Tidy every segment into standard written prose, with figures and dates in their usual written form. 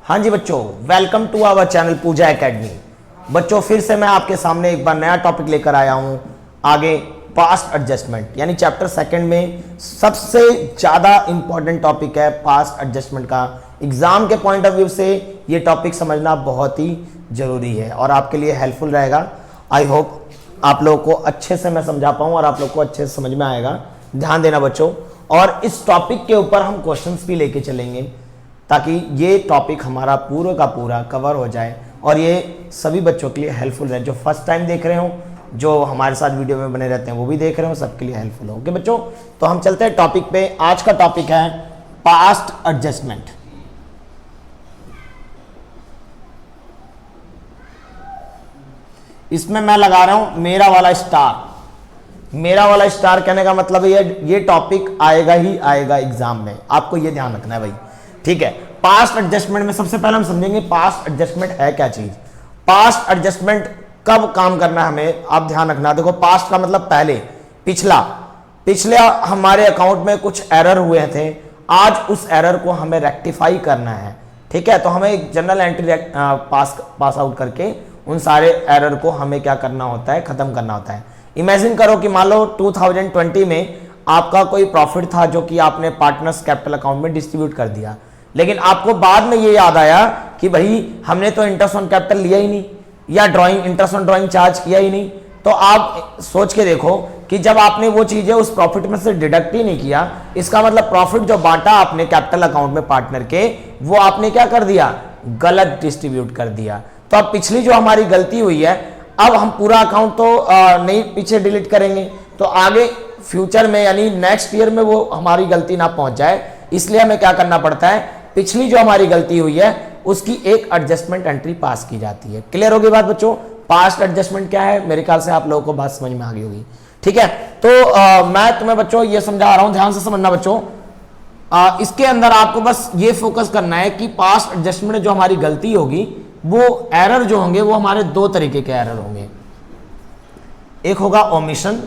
हाँ जी बच्चों, welcome to our channel Pooja academy. बच्चों फिर से मैं आपके सामने एक बार नया टॉपिक लेकर आया हूँ। आगे पास्ट एडजस्टमेंट यानी चैप्टर सेकंड में सबसे ज़्यादा इंपॉर्टेंट टॉपिक है पास्ट एडजस्टमेंट का। एग्जाम के पॉइंट ऑफ व्यू से ये टॉपिक समझना बहुत ही ज़रूरी है और आपके लिए हेल्पफुल रहेगा। आई होप आप लोगों को अच्छे से मैं समझा पाऊँ और आप लोग को अच्छे से समझ में आएगा। ध्यान देना बच्चों, और इस टॉपिक के ऊपर हम क्वेश्चंस भी लेके चलेंगे ताकि ये टॉपिक हमारा पूरा का पूरा कवर हो जाए और ये सभी बच्चों के लिए हेल्पफुल रहे। जो फर्स्ट टाइम देख रहे हो, जो हमारे साथ वीडियो में बने रहते हैं वो भी देख रहे हो, सबके लिए हेल्पफुल हो। ओके बच्चों, तो हम चलते हैं टॉपिक पे। आज का टॉपिक है पास्ट एडजस्टमेंट। इसमें मैं लगा रहा हूं मेरा वाला स्टार। मेरा वाला स्टार कहने का मतलब ये टॉपिक आएगा ही आएगा एग्जाम में, आपको ये ध्यान रखना है भाई। ठीक है, पास्ट एडजस्टमेंट में सबसे पहले हम समझेंगे पास्ट एडजस्टमेंट है क्या चीज। पास्ट एडजस्टमेंट कब काम करना है हमें, आप ध्यान रखना। देखो, पास्ट का मतलब पहले, पिछले हमारे अकाउंट में कुछ एरर हुए थे, आज उस एरर को हमें रेक्टिफाई करना है। ठीक है, तो हमें एक जनरल एंट्री पास आउट करके उन सारे एरर को हमें क्या करना होता है, खत्म करना होता है। इमेजिन करो कि मान लो 2020 में आपका कोई प्रॉफिट था जो कि आपने पार्टनर्स कैपिटल अकाउंट में डिस्ट्रीब्यूट कर दिया, लेकिन आपको बाद में ये याद आया कि भाई हमने तो इंटरेस्ट ऑन कैपिटल लिया ही नहीं या इंटरेस्ट ऑन ड्राइंग चार्ज किया ही नहीं। तो आप सोच के देखो कि जब आपने वो चीजें उस प्रॉफिट में से डिडक्ट ही नहीं किया, इसका मतलब प्रॉफिट जो बांटा आपने कैपिटल अकाउंट में पार्टनर के, वो आपने क्या कर दिया, गलत डिस्ट्रीब्यूट कर दिया। तो अब पिछली जो हमारी गलती हुई है, अब हम पूरा अकाउंट तो नहीं पीछे डिलीट करेंगे, तो आगे फ्यूचर में यानी नेक्स्ट ईयर में वो हमारी गलती ना पहुंच जाए, इसलिए हमें क्या करना पड़ता है, पिछली जो हमारी गलती हुई है उसकी एक एडजस्टमेंट एंट्री पास की जाती है। क्लियर होगी बात बच्चों? पास्ट एडजस्टमेंट क्या है, मेरे ख्याल से आप लोगों को बात समझ में आ गई होगी। ठीक है, तो मैं तुम्हें बच्चों ये समझा रहा हूं, ध्यान से समझना बच्चों। इसके अंदर आपको बस ये फोकस करना है कि पास्ट एडजस्टमेंट जो हमारी गलती होगी, वो एरर जो होंगे वो हमारे दो तरीके के एरर होंगे। एक होगा ओमिशन,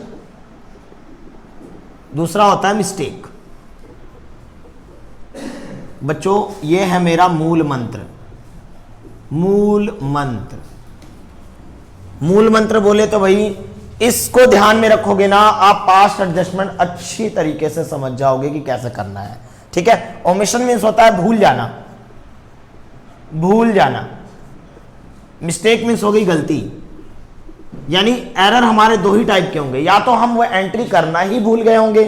दूसरा होता है मिस्टेक। बच्चों ये है मेरा मूल मंत्र। मूल मंत्र बोले तो भाई इसको ध्यान में रखोगे ना, आप पास्ट एडजस्टमेंट अच्छी तरीके से समझ जाओगे कि कैसे करना है। ठीक है, ओमिशन मीन्स होता है भूल जाना। मिस्टेक मीन्स हो गई गलती, यानी एरर हमारे दो ही टाइप के होंगे। या तो हम वो एंट्री करना ही भूल गए होंगे,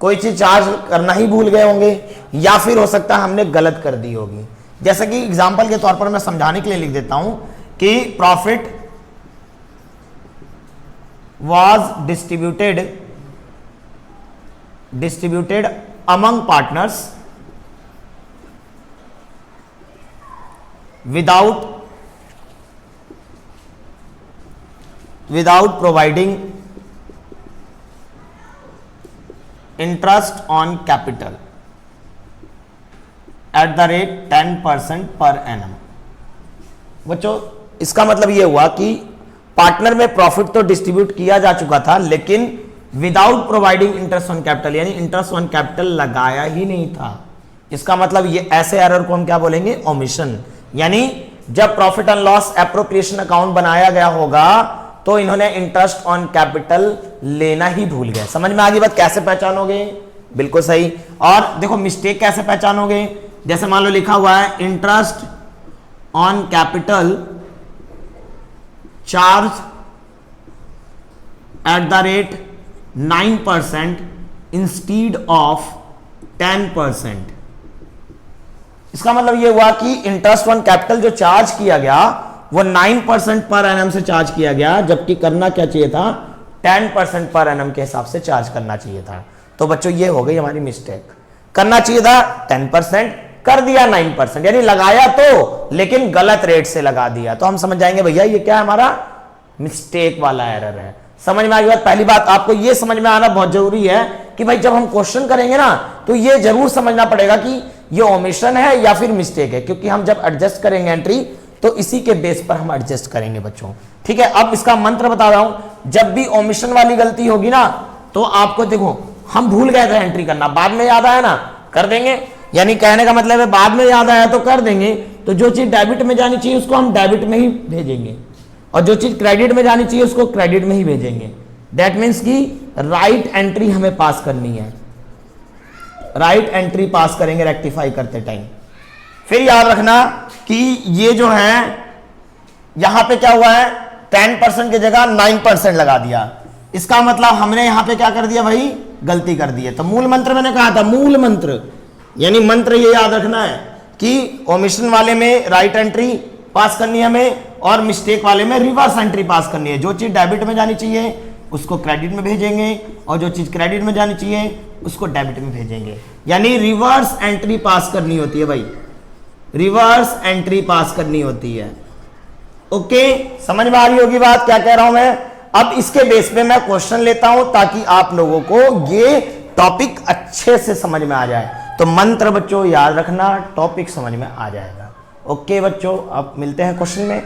कोई चीज चार्ज करना ही भूल गए होंगे, या फिर हो सकता है हमने गलत कर दी होगी। जैसे कि एग्जांपल के तौर पर मैं समझाने के लिए लिख देता हूं कि profit was distributed among partners without providing interest on capital at the rate 10% per annum। बच्चों इसका मतलब यह हुआ कि पार्टनर में प्रॉफिट तो डिस्ट्रीब्यूट किया जा चुका था, लेकिन without providing interest on capital, यानी इंटरेस्ट ऑन कैपिटल लगाया ही नहीं था। इसका मतलब ये ऐसे एरर को हम क्या बोलेंगे, ओमिशन। यानी जब profit and loss appropriation account बनाया गया होगा तो इन्होंने इंटरेस्ट ऑन कैपिटल लेना ही भूल गए। समझ में आ गई बात? कैसे पहचानोगे? बिल्कुल सही। और देखो मिस्टेक कैसे पहचानोगे, जैसे मान लो लिखा हुआ है interest on capital charge at the rate 9% instead of 10%। इसका मतलब यह हुआ कि इंटरेस्ट ऑन कैपिटल जो चार्ज किया गया वो 9% पर एनम से चार्ज किया गया, जबकि करना क्या चाहिए था, 10% पर एनम के हिसाब से चार्ज करना चाहिए था। तो बच्चों ये हो गई हमारी मिस्टेक। करना चाहिए था 10%, कर दिया 9%, यानी लगाया तो लेकिन गलत रेट से लगा दिया। तो हम समझ जाएंगे भैया ये क्या है, हमारा मिस्टेक वाला एरर है। समझ में आ गई बात? पहली बात आपको ये समझ में आना बहुत जरूरी है कि भाई जब हम क्वेश्चन करेंगे ना, तो ये जरूर समझना पड़ेगा कि ये ओमिशन है या फिर मिस्टेक है, क्योंकि हम जब एडजस्ट करेंगे एंट्री तो इसी के बेस पर हम एडजस्ट करेंगे बच्चों। ठीक है, अब इसका मंत्र बता रहा हूं। जब भी ओमिशन वाली गलती होगी ना, तो आपको देखो हम भूल गए थे एंट्री करना, बाद में याद आया ना, कर देंगे। यानी कहने का मतलब है बाद में याद आया तो कर देंगे, तो जो चीज डेबिट में जानी चाहिए उसको हम डेबिट में ही भेजेंगे, और जो चीज क्रेडिट में जानी चाहिए उसको क्रेडिट में ही भेजेंगे। दैट मीन्स कि राइट एंट्री हमें पास करनी है, राइट एंट्री पास करेंगे रेक्टिफाई करते टाइम। फिर याद रखना कि ये जो है यहां पे क्या हुआ है, 10% की जगह 9% लगा दिया, इसका मतलब हमने यहां पे क्या कर दिया भाई, गलती कर दी है। तो मूल मंत्र मैंने कहा था, मूल मंत्र यानी मंत्र ये याद रखना है कि ओमिशन वाले में राइट एंट्री पास करनी है हमें, और मिस्टेक वाले में रिवर्स एंट्री पास करनी है। जो चीज डेबिट में जानी चाहिए उसको क्रेडिट में भेजेंगे, और जो चीज क्रेडिट में जानी चाहिए उसको डेबिट में भेजेंगे, यानी रिवर्स एंट्री पास करनी होती है भाई, रिवर्स एंट्री पास करनी होती है। ओके, समझ में आ रही होगी बात क्या कह रहा हूं मैं। अब इसके बेस पे मैं क्वेश्चन लेता हूं ताकि आप लोगों को ये टॉपिक अच्छे से समझ में आ जाए। तो मंत्र बच्चों याद रखना, टॉपिक समझ में आ जाएगा। ओके बच्चों, अब मिलते हैं क्वेश्चन में।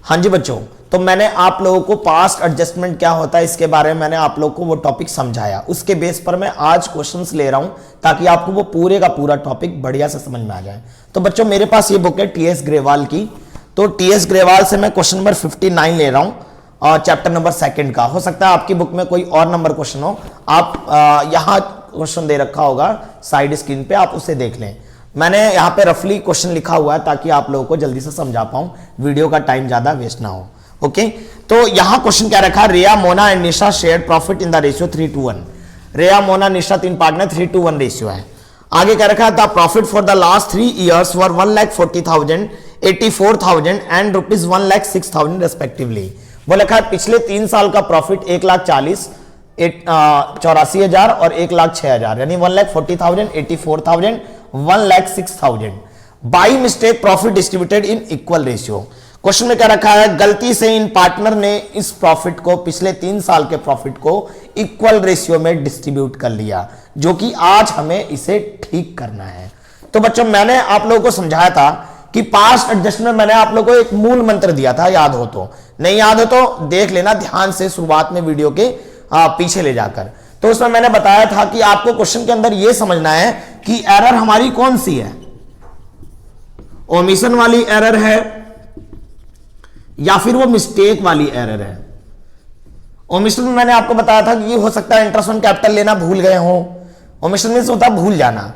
हाँ जी बच्चों, तो मैंने आप लोगों को पास्ट एडजस्टमेंट क्या होता है इसके बारे में मैंने आप लोगों को वो टॉपिक समझाया, उसके बेस पर मैं आज क्वेश्चंस ले रहा हूं ताकि आपको वो पूरे का पूरा टॉपिक बढ़िया से समझ में आ जाए। तो बच्चों मेरे पास ये बुक है टीएस ग्रेवाल की, तो टीएस ग्रेवाल से मैं क्वेश्चन नंबर 59 ले रहा हूं, और चैप्टर नंबर 2 का। हो सकता है आपकी बुक में कोई और नंबर क्वेश्चन हो, आप यहां क्वेश्चन दे रखा होगा साइड स्क्रीन पे, आप उसे देख लें। मैंने यहाँ पे रफली क्वेश्चन लिखा हुआ है ताकि आप लोगों को जल्दी से समझा पाऊं, वीडियो का टाइम ज्यादा वेस्ट ना हो। ओके, तो यहाँ क्वेश्चन क्या रखा, Riya, Mona and Nisha share profit in the ratio 3:1। Riya, Mona, Nisha 3 partner, 3:1 ratio है। आगे क्या रखा, the profit for the last 3 years were 1,40,000, 84,000 and rupees 1,06,000 respectively. वो लिखा है पिछले 3 साल का प्रॉफिट 1,84,000 और 1,06,000, यानी 1,40,000, 84,000, 1,06,000 by mistake profit distributed in equal ratio. Question में क्या रखा है, गलती से इन पार्टनर ने इस प्रॉफिट को, पिछले 3 साल के प्रॉफिट को इक्वल रेशियो में डिस्ट्रीब्यूट कर लिया, जो कि आज हमें इसे ठीक करना है। तो बच्चों मैंने आप लोगों को समझाया था कि पास्ट एडजस्टमेंट मैंने आप लोगों को एक मूल मंत्र दिया था, याद हो तो, नहीं याद हो तो देख लेना ध्यान से शुरुआत में वीडियो के पीछे ले जाकर। तो उसमें मैंने बताया था कि आपको क्वेश्चन के अंदर यह समझना है कि एरर हमारी कौन सी है, ओमिशन वाली एरर है या फिर वो मिस्टेक वाली एरर है। ओमिशन में मैंने आपको बताया था कि हो सकता है इंटरेस्ट ऑन कैपिटल लेना भूल गए हो, ओमिशन मींस होता है भूल जाना,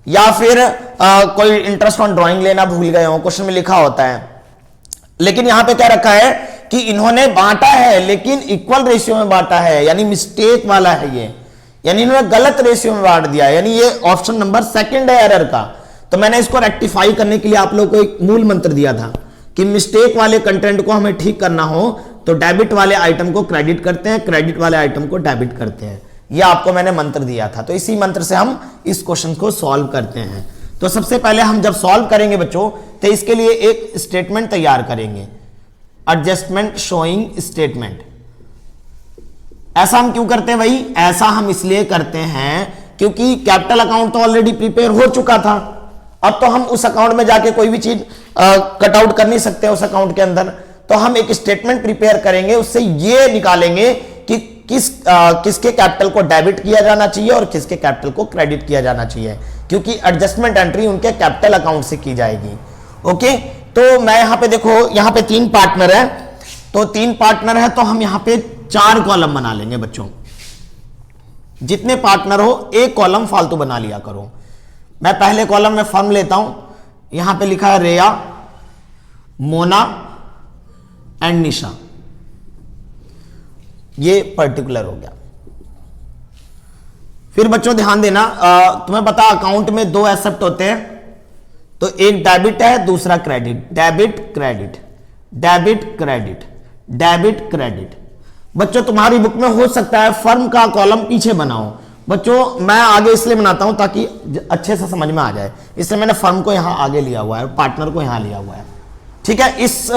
या फिर कोई इंटरेस्ट ऑन ड्राइंग लेना भूल गए हो, क्वेश्चन में लिखा होता है। लेकिन यहां पे क्या रखा है कि इन्होंने बांटा है लेकिन इक्वल रेशियो में बांटा है, यानी मिस्टेक वाला है ये, यानी इन्होंने गलत रेशियो में बांट दिया, यानी ये ऑप्शन नंबर 2 है एरर का। तो मैंने इसको रेक्टिफाई करने के लिए आप लोगों को एक मूल मंत्र दिया था कि मिस्टेक वाले कंटेंट को हमें ठीक करना हो तो डेबिट वाले आइटम को क्रेडिट करते हैं, क्रेडिट वाले आइटम को डेबिट करते हैं। यह आपको मैंने मंत्र दिया था, तो इसी मंत्र से हम इस क्वेश्चन को सॉल्व करते हैं। तो सबसे पहले हम जब सॉल्व करेंगे बच्चों, तो इसके लिए एक स्टेटमेंट तैयार करेंगे, एडजस्टमेंट शोइंग स्टेटमेंट। ऐसा हम क्यों करते हैं भाई, ऐसा हम इसलिए करते हैं क्योंकि कैपिटल अकाउंट तो ऑलरेडी प्रिपेयर हो चुका था, अब तो हम उस अकाउंट में जाके कोई भी चीज कट आउट कर नहीं सकते उस अकाउंट के अंदर। तो हम एक स्टेटमेंट प्रिपेयर करेंगे, उससे ये निकालेंगे कि किसके कैपिटल को डेबिट किया जाना चाहिए और किसके कैपिटल को क्रेडिट किया जाना चाहिए, क्योंकि एडजस्टमेंट एंट्री उनके कैपिटल अकाउंट से की जाएगी। ओके, तो मैं यहां पे देखो, यहां पे 3 पार्टनर है, तो 3 पार्टनर है तो हम यहां पे 4 कॉलम बना लेंगे बच्चों। जितने पार्टनर हो एक कॉलम फालतू बना लिया करो। मैं पहले कॉलम में फर्म लेता हूं, यहां पे लिखा है रेया, मोना एंड निशा, ये पर्टिकुलर हो गया। फिर बच्चों ध्यान देना, तुम्हें पता अकाउंट में 2 एसेट होते हैं, तो एक डेबिट है दूसरा credit, debit credit, debit credit, debit credit. बच्चों तुम्हारी बुक में हो सकता है फर्म का कॉलम पीछे बनाओ, बच्चों मैं आगे इसलिए बनाता हूं ताकि अच्छे से समझ में आ जाए, इसलिए मैंने फर्म को यहां आगे लिया हुआ है, पार्टनर को यहां लिया हुआ है। ठीक है, इस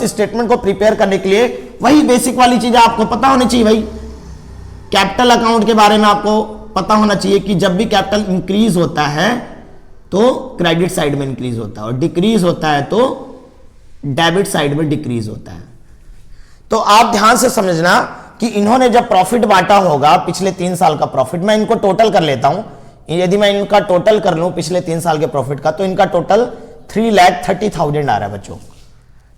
स्टेटमेंट को प्रिपेयर करने के लिए वही बेसिक वाली चीजें आपको पता होनी चाहिए भाई। कैपिटल अकाउंट के बारे में आपको पता होना चाहिए कि जब भी कैपिटल इंक्रीज होता है तो क्रेडिट साइड में इंक्रीज होता है और डिक्रीज होता है तो डेबिट साइड में डिक्रीज होता है। तो आप ध्यान से समझना कि इन्होंने जब प्रॉफिट बांटा होगा, पिछले 3 साल का प्रॉफिट, मैं इनको टोटल कर लेता हूं, यदि मैं इनका टोटल कर लूं पिछले 3 साल के प्रॉफिट का, तो इनका टोटल 3,30,000 आ रहा है बच्चों।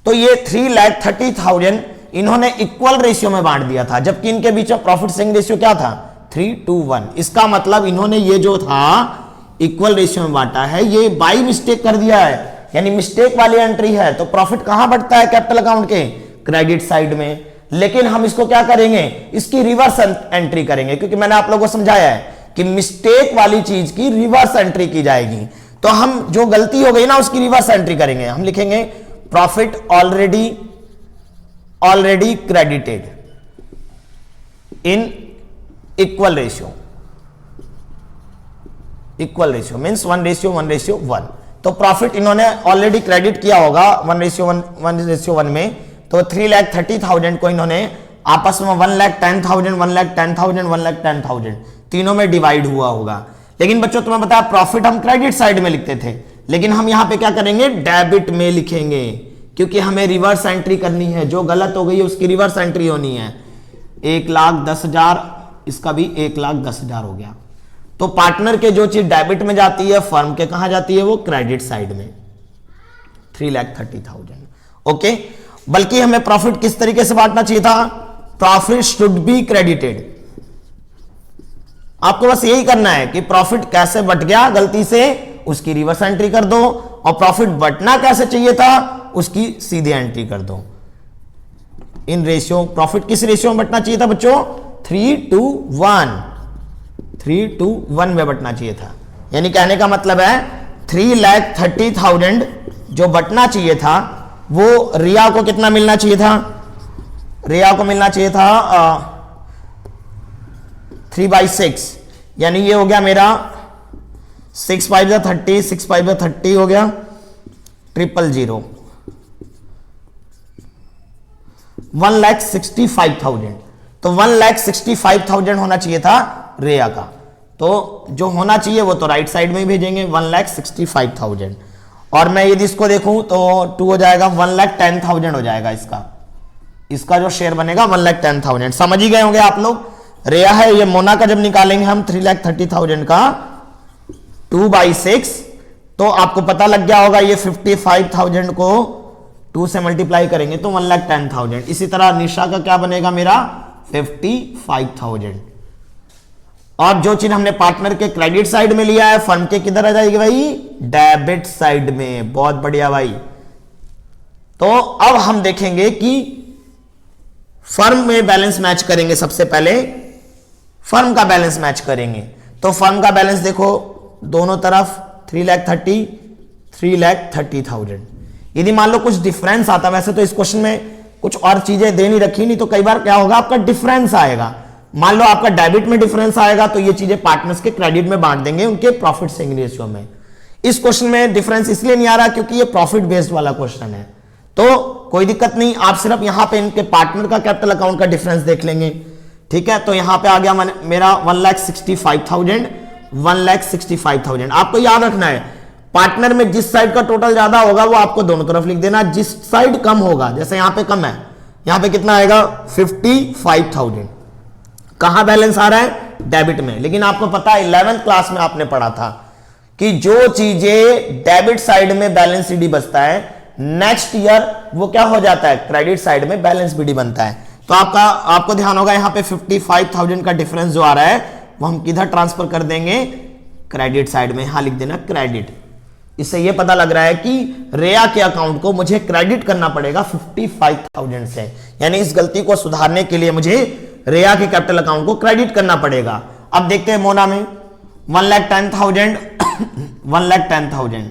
तो ये 3,30,000 इन्होंने इक्वल रेशियो में बांट दिया था, जबकि इनके बीच में प्रॉफिट शेयरिंग रेशियो क्या था 3:1। इसका मतलब इन्होंने ये जो था इक्वल रेशियो में बांटा है, ये बाई मिस्टेक कर दिया है, यानी मिस्टेक वाली एंट्री है। तो प्रॉफिट कहां बढ़ता है कैपिटल अकाउंट के क्रेडिट साइड में, लेकिन हम इसको क्या करेंगे, इसकी रिवर्स एंट्री करेंगे, क्योंकि मैंने आप लोगों को समझाया है कि मिस्टेक वाली चीज की रिवर्स एंट्री की जाएगी। तो हम जो गलती हो गई ना उसकी रिवर्स एंट्री करेंगे। हम लिखेंगे profit already credited in equal ratio means 1:1:1। तो प्रॉफिट इन्होंने ऑलरेडी क्रेडिट किया होगा 1:1:1 में। तो 3,30,000 को इन्होंने आपस में 1,10,000 1,10,000 1,10,000 तीनों में डिवाइड हुआ होगा। लेकिन बच्चों तुम्हें बताया प्रॉफिट हम क्रेडिट साइड में लिखते थे, लेकिन हम यहां पे क्या करेंगे डेबिट में लिखेंगे, क्योंकि हमें रिवर्स एंट्री करनी है। जो गलत हो गई है उसकी रिवर्स एंट्री होनी है। 1,10,000, इसका भी 1,10,000 हो गया। तो पार्टनर के जो चीज डेबिट में जाती है फर्म के कहां जाती है, वो क्रेडिट साइड में 3,30,000। ओके, बल्कि हमें प्रॉफिट किस तरीके से बांटना चाहिए था, प्रॉफिट शुड बी क्रेडिटेड। आपको बस यही करना है कि प्रॉफिट कैसे बट गया गलती से उसकी रिवर्स एंट्री कर दो, और प्रॉफिट बटना कैसे चाहिए था उसकी सीधी एंट्री कर दो। इन रेशियो प्रॉफिट किस रेशियो में बटना चाहिए था बच्चों, 3:1 में बटना चाहिए था। यानी कहने का मतलब है 3,30,000 जो बटना चाहिए था वो रिया को कितना मिलना चाहिए था, रिया को मिलना चाहिए था 3/6। यानी ये हो गया मेरा 6×5=30 6×5=30 हो गया 000 1,65,000। तो 1,65,000 होना चाहिए था रेया का। तो जो होना चाहिए वो तो राइट साइड में ही भेजेंगे 1,65,000। और मैं यदि इसको देखूं तो 2 हो जाएगा 1,10,000 हो जाएगा इसका जो शेयर बनेगा 1,10,000। समझ ही गए होंगे आप लोग। रेया है ये, मोना का जब निकालेंगे हम 3,30,000 का 2/6 तो आपको पता लग गया होगा ये 55,000 को 2 से मल्टीप्लाई करेंगे तो 1,10,000। इसी तरह निशा का क्या बनेगा मेरा 55,000। और जो चीज हमने पार्टनर के क्रेडिट साइड में लिया है फर्म के किधर आ जाएगी भाई, डेबिट साइड में। बहुत बढ़िया भाई। तो अब हम देखेंगे कि फर्म में बैलेंस मैच करेंगे। सबसे पहले फर्म का बैलेंस मैच करेंगे। तो फर्म का बैलेंस देखो दोनों तरफ 3,30,000। यदि मान लो कुछ डिफरेंस आता, वैसे तो इस क्वेश्चन में कुछ और चीजें दे नहीं रखी, नहीं तो कई बार क्या होगा आपका डिफरेंस आएगा। मान लो आपका डेबिट में डिफरेंस आएगा तो ये चीजें पार्टनर्स के क्रेडिट में बांट देंगे उनके प्रॉफिट शेयरिंग रेशियो में। इस क्वेश्चन में डिफरेंस इसलिए नहीं आ रहा क्योंकि ये प्रॉफिट बेस्ड वाला क्वेश्चन है, तो कोई दिक्कत नहीं। आप सिर्फ यहां पे इनके पार्टनर का कैपिटल अकाउंट का डिफरेंस देख लेंगे। ठीक है, तो यहां पे आ गया मेरा 1,65,000। आपको याद रखना है पार्टनर में जिस साइड का टोटल ज्यादा होगा वो आपको दोनों तरफ लिख देना, जिस साइड कम होगा, जैसे यहां पे कम है, यहां पे कितना आएगा 55,000। कहां बैलेंस आ रहा है, डेबिट में। लेकिन आपको पता है 11th क्लास में आपने पढ़ा था कि जो चीजें डेबिट साइड में बैलेंस सीडी बचता है नेक्स्ट ईयर वो क्या हो जाता है, क्रेडिट साइड में बैलेंस बीडी बनता है। तो आपको ध्यान होगा यहां पे 55,000 का डिफरेंस जो आ रहा है वो हम किधर ट्रांसफर कर देंगे, क्रेडिट साइड में। यहां लिख देना क्रेडिट। इससे यह पता लग रहा है कि रेया के अकाउंट को मुझे क्रेडिट करना पड़ेगा 55,000 से, यानी इस गलती को सुधारने के लिए मुझे रेया के कैपिटल अकाउंट को क्रेडिट करना पड़ेगा। अब देखते हैं मोना में 1,10,000 1,10,000।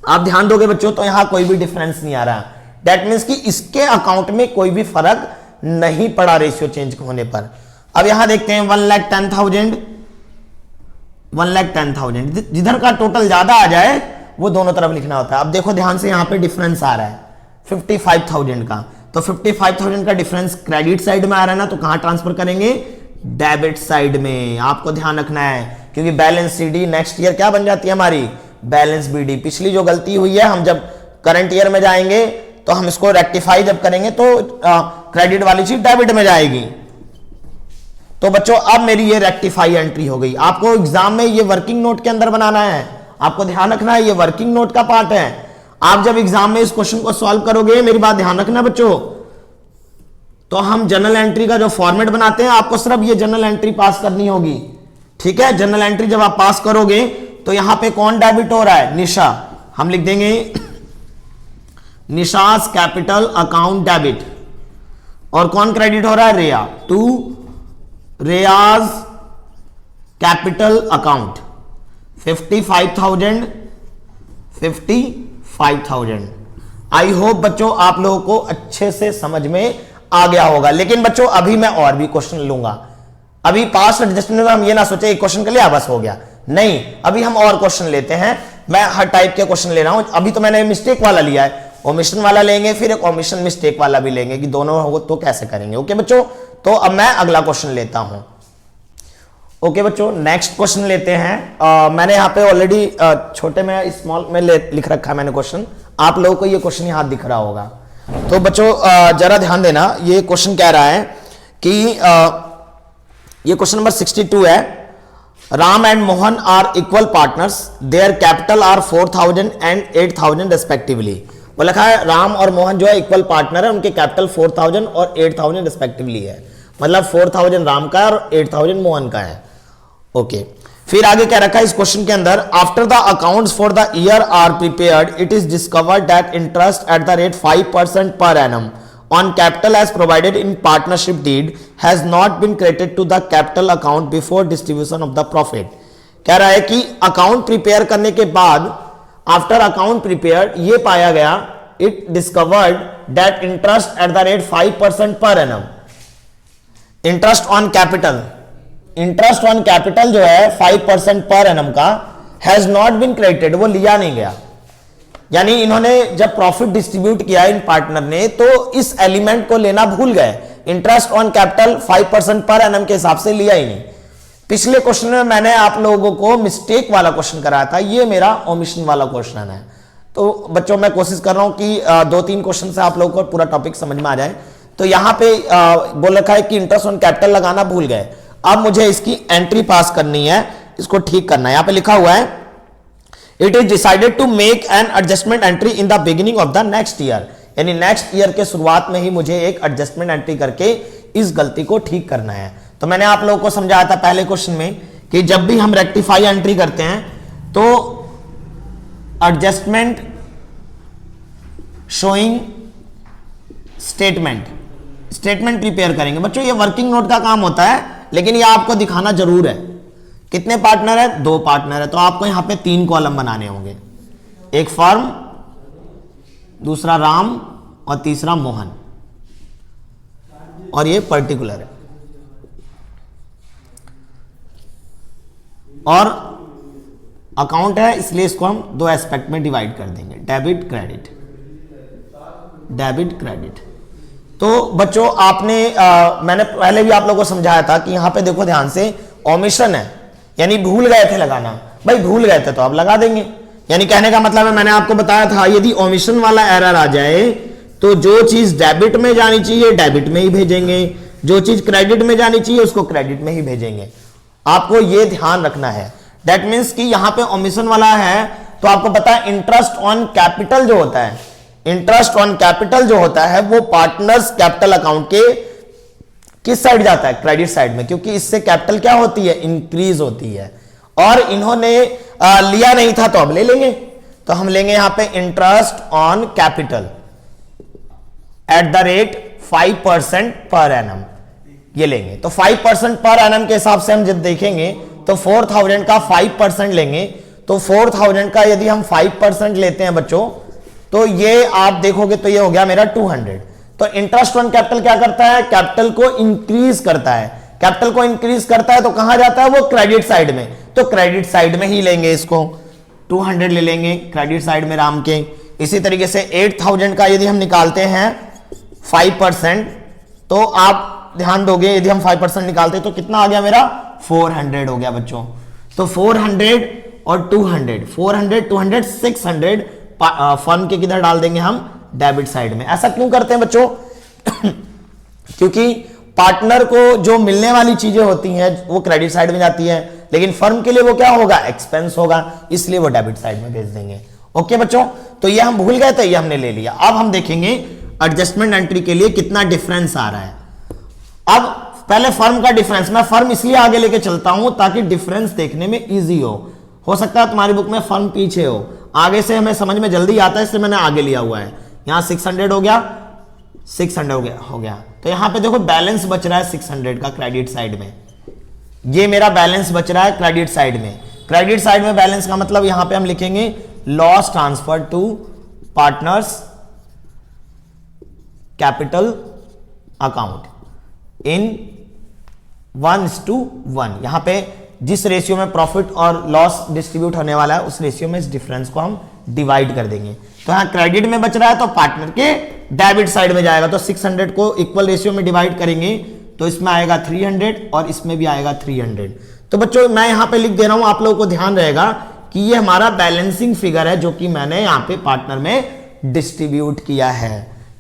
आप ध्यान दोगे बच्चों तो यहां कोई भी डिफरेंस नहीं आ रहा। दैट मींस कि इसके अकाउंट में कोई भी फर्क नहीं पड़ा रेशियो चेंज होने पर। अब यहां देखते हैं 1,10,000 1,10,000, जिधर का टोटल ज्यादा आ जाए वो दोनों तरफ लिखना होता है। अब देखो ध्यान से यहां पे डिफरेंस आ रहा है 55,000 का, तो 55,000 का डिफरेंस क्रेडिट साइड में आ रहा है ना, तो कहां ट्रांसफर करेंगे, डेबिट साइड में। आपको ध्यान रखना है क्योंकि बैलेंस सीडी नेक्स्ट ईयर क्या बन जाती है हमारी, बैलेंस बीडी। पिछली जो गलती हुई है हम जब करंट ईयर में जाएंगे तो हम इसको रेक्टिफाई जब करेंगे तो क्रेडिट वाली चीज डेबिट में जाएगी। तो बच्चों अब मेरी ये रेक्टिफाई एंट्री हो गई। आपको एग्जाम में ये वर्किंग नोट के अंदर बनाना है, आपको ध्यान रखना है ये वर्किंग नोट का पार्ट है। आप जब एग्जाम में इस क्वेश्चन को सॉल्व करोगे, मेरी बात ध्यान रखना बच्चों, तो हम जनरल एंट्री का जो फॉर्मेट बनाते हैं आपको सिर्फ ये जनरल एंट्री पास करनी होगी, ठीक है। जनरल एंट्री जब आप पास करोगे तो यहां पे कौन डेबिट हो रहा है, निशा, हम लिख देंगे निशास कैपिटल अकाउंट डेबिट, और कौन क्रेडिट हो रहा है, रेया, टू रेयाज कैपिटल अकाउंट 55,000। आई होप बच्चों आप लोगों को अच्छे से समझ में आ गया होगा। लेकिन बच्चों अभी मैं और भी क्वेश्चन लूंगा। अभी पास्ट एडजस्टमेंट में हम ये ना सोचे एक क्वेश्चन के लिए बस हो गया, नहीं, अभी हम और क्वेश्चन लेते हैं। मैं हर टाइप के क्वेश्चन ले रहा हूं। अभी तो मैंने मिस्टेक वाला लिया है, ओमिशन वाला लेंगे, फिर एक ओमिशन मिस्टेक वाला भी लेंगे कि दोनों हो तो कैसे करेंगे। ओके बच्चों, तो अब मैं अगला क्वेश्चन लेता हूं। ओके बच्चों, नेक्स्ट क्वेश्चन लेते हैं। मैंने यहाँ पे ऑलरेडी छोटे में स्मॉल में लिख रखा है मैंने क्वेश्चन, आप लोगों को ये क्वेश्चन यहाँ दिख रहा होगा। तो बच्चों जरा ध्यान देना, ये क्वेश्चन कह रहा है कि ये क्वेश्चन नंबर 62 है। Ram and Mohan are equal partners, their capital are 4,000 and 8,000 respectively. वो लिखा है राम और मोहन जो है इक्वल पार्टनर है, उनके कैपिटल 4,000 और 8,000 रेस्पेक्टिवली है, मतलब 4,000 राम का है और 8,000 मोहन का है। ओके फिर आगे क्या रखा है इस क्वेश्चन के अंदर, after the accounts for the year are prepared it is discovered that interest at the rate 5% per annum on capital as provided in partnership deed has not been credited to the capital account before distribution of the profit। कह रहा है कि account prepare करने के बाद, after account prepare, ये पाया गया, it discovered that interest at the rate 5% per annum, interest on capital, interest on capital जो है 5% पर एनम का हैज नॉट बीन क्रेडिटेड, वो लिया नहीं गया। यानी इन्होंने जब प्रॉफिट डिस्ट्रीब्यूट किया इन पार्टनर ने, तो इस एलिमेंट को लेना भूल गए, interest on capital 5% per annum के हिसाब से लिया ही नहीं। पिछले क्वेश्चन में मैंने आप लोगों को मिस्टेक वाला क्वेश्चन कराया था, ये मेरा ओमिशन वाला क्वेश्चन है। तो बच्चों मैं कोशिश कर रहा हूं कि 2-3 क्वेश्चन से आप लोगों को पूरा टॉपिक समझ में आ जाए। तो यहां पे बोल रखा है कि इंटरेस्ट ऑन कैपिटल लगाना भूल गए, अब मुझे इसकी एंट्री पास करनी है, इसको ठीक करना है। यहां पे लिखा हुआ है it is decided to make an adjustment entry in the beginning of the next year, यानी नेक्स्ट ईयर के शुरुआत में ही मुझे एक एडजस्टमेंट एंट्री करके इस गलती को ठीक करना है। तो मैंने आप लोगों को समझाया था पहले क्वेश्चन में कि जब भी हम रेक्टिफाई एंट्री करते हैं तो एडजस्टमेंट शोइंग स्टेटमेंट प्रिपेयर करेंगे। बच्चों ये वर्किंग नोट का काम होता है, लेकिन ये आपको दिखाना जरूर है। कितने पार्टनर है, 2 पार्टनर है, तो आपको यहां पे 3 कॉलम बनाने होंगे, एक फर्म, दूसरा राम और तीसरा मोहन, और ये पर्टिकुलर है। और अकाउंट है इसलिए इसको हम 2 एस्पेक्ट में डिवाइड कर देंगे, डेबिट क्रेडिट, डेबिट क्रेडिट। तो बच्चों आपने मैंने पहले भी आप लोगों को समझाया था कि यहां पे देखो ध्यान से, ओमिशन है, यानी भूल गए थे लगाना, भाई भूल गए थे तो अब लगा देंगे। यानी कहने का मतलब है, मैंने आपको बताया था यदि ओमिशन वाला एरर आ जाए तो जो चीज डेबिट में जानी चाहिए डेबिट में ही भेजेंगे, जो चीज क्रेडिट में जानी चाहिए उसको क्रेडिट में ही भेजेंगे। आपको यह ध्यान रखना है। दैट मीन्स कि यहां पे ओमिशन वाला है तो आपको पता है इंटरेस्ट ऑन कैपिटल जो होता है, इंटरेस्ट ऑन कैपिटल जो होता है वो पार्टनर्स कैपिटल अकाउंट के किस साइड जाता है, क्रेडिट साइड में, क्योंकि इससे कैपिटल क्या होती है, इंक्रीज होती है। और इन्होंने लिया नहीं था तो अब ले लेंगे, तो हम लेंगे यहां पे interest on capital eight the rate 5% per annum, ये लेंगे। तो 5% पर एनम के हिसाब से हम जब देखेंगे तो 4,000 का 5% लेंगे, तो 4,000 का यदि हम 5% लेते हैं बच्चों, तो ये आप देखोगे तो ये हो गया मेरा 200। तो इंटरेस्ट ऑन कैपिटल क्या करता है, कैपिटल को इंक्रीज करता है, कैपिटल को इंक्रीज करता है तो कहां जाता है वो, क्रेडिट साइड में, तो क्रेडिट साइड में ही लेंगे, इसको 200 ले लेंगे क्रेडिट साइड में राम के। इसी तरीके से 8,000 का यदि हम निकालते हैं 5%, तो आप ध्यान दोगे यदि हम 5% निकालते तो कितना आ गया मेरा, 400 हो गया बच्चों। तो 400 और 200, 400 200 600 फर्म के किधर डाल देंगे हम, डेबिट साइड में। ऐसा क्यों करते हैं बच्चों क्योंकि पार्टनर को जो मिलने वाली चीजें होती हैं वो क्रेडिट साइड में जाती है, लेकिन फर्म के लिए वो क्या होगा, एक्सपेंस होगा, इसलिए वो डेबिट साइड में भेज देंगे। ओके बच्चों, तो ये हम भूल गए थे, ये हमने ले लिया। अब हम देखेंगे एडजस्टमेंट एंट्री के लिए कितना डिफरेंस आ रहा है। अब पहले फर्म का डिफरेंस, मैं फर्म इसलिए आगे लेके चलता हूं ताकि डिफरेंस देखने में इजी हो सकता है तुम्हारी बुक में फर्म पीछे हो, आगे से हमें समझ में जल्दी आता है, इसलिए मैंने आगे लिया हुआ है। यहां 600 हो गया, 600 हो गया। तो यहां पे देखो बैलेंस बच रहा है 600 का क्रेडिट साइड में, ये मेरा बैलेंस बच रहा है क्रेडिट साइड में। क्रेडिट साइड में बैलेंस का मतलब यहां पे हम लिखेंगे loss transfer to partners capital account in 1:1। यहां पे जिस रेशियो में प्रॉफिट और लॉस डिस्ट्रीब्यूट होने वाला है उस रेशियो में इस डिफरेंस को हम डिवाइड कर देंगे। तो यहां क्रेडिट में बच रहा है तो पार्टनर के डेबिट साइड में जाएगा, तो 600 को इक्वल रेशियो में डिवाइड करेंगे तो इसमें आएगा 300 और इसमें भी आएगा 300। तो बच्चों मैं यहां पे लिख दे रहा हूं, आप लोगों को ध्यान रहेगा कि ये हमारा बैलेंसिंग फिगर है जो कि मैंने यहां पे पार्टनर में डिस्ट्रीब्यूट किया है।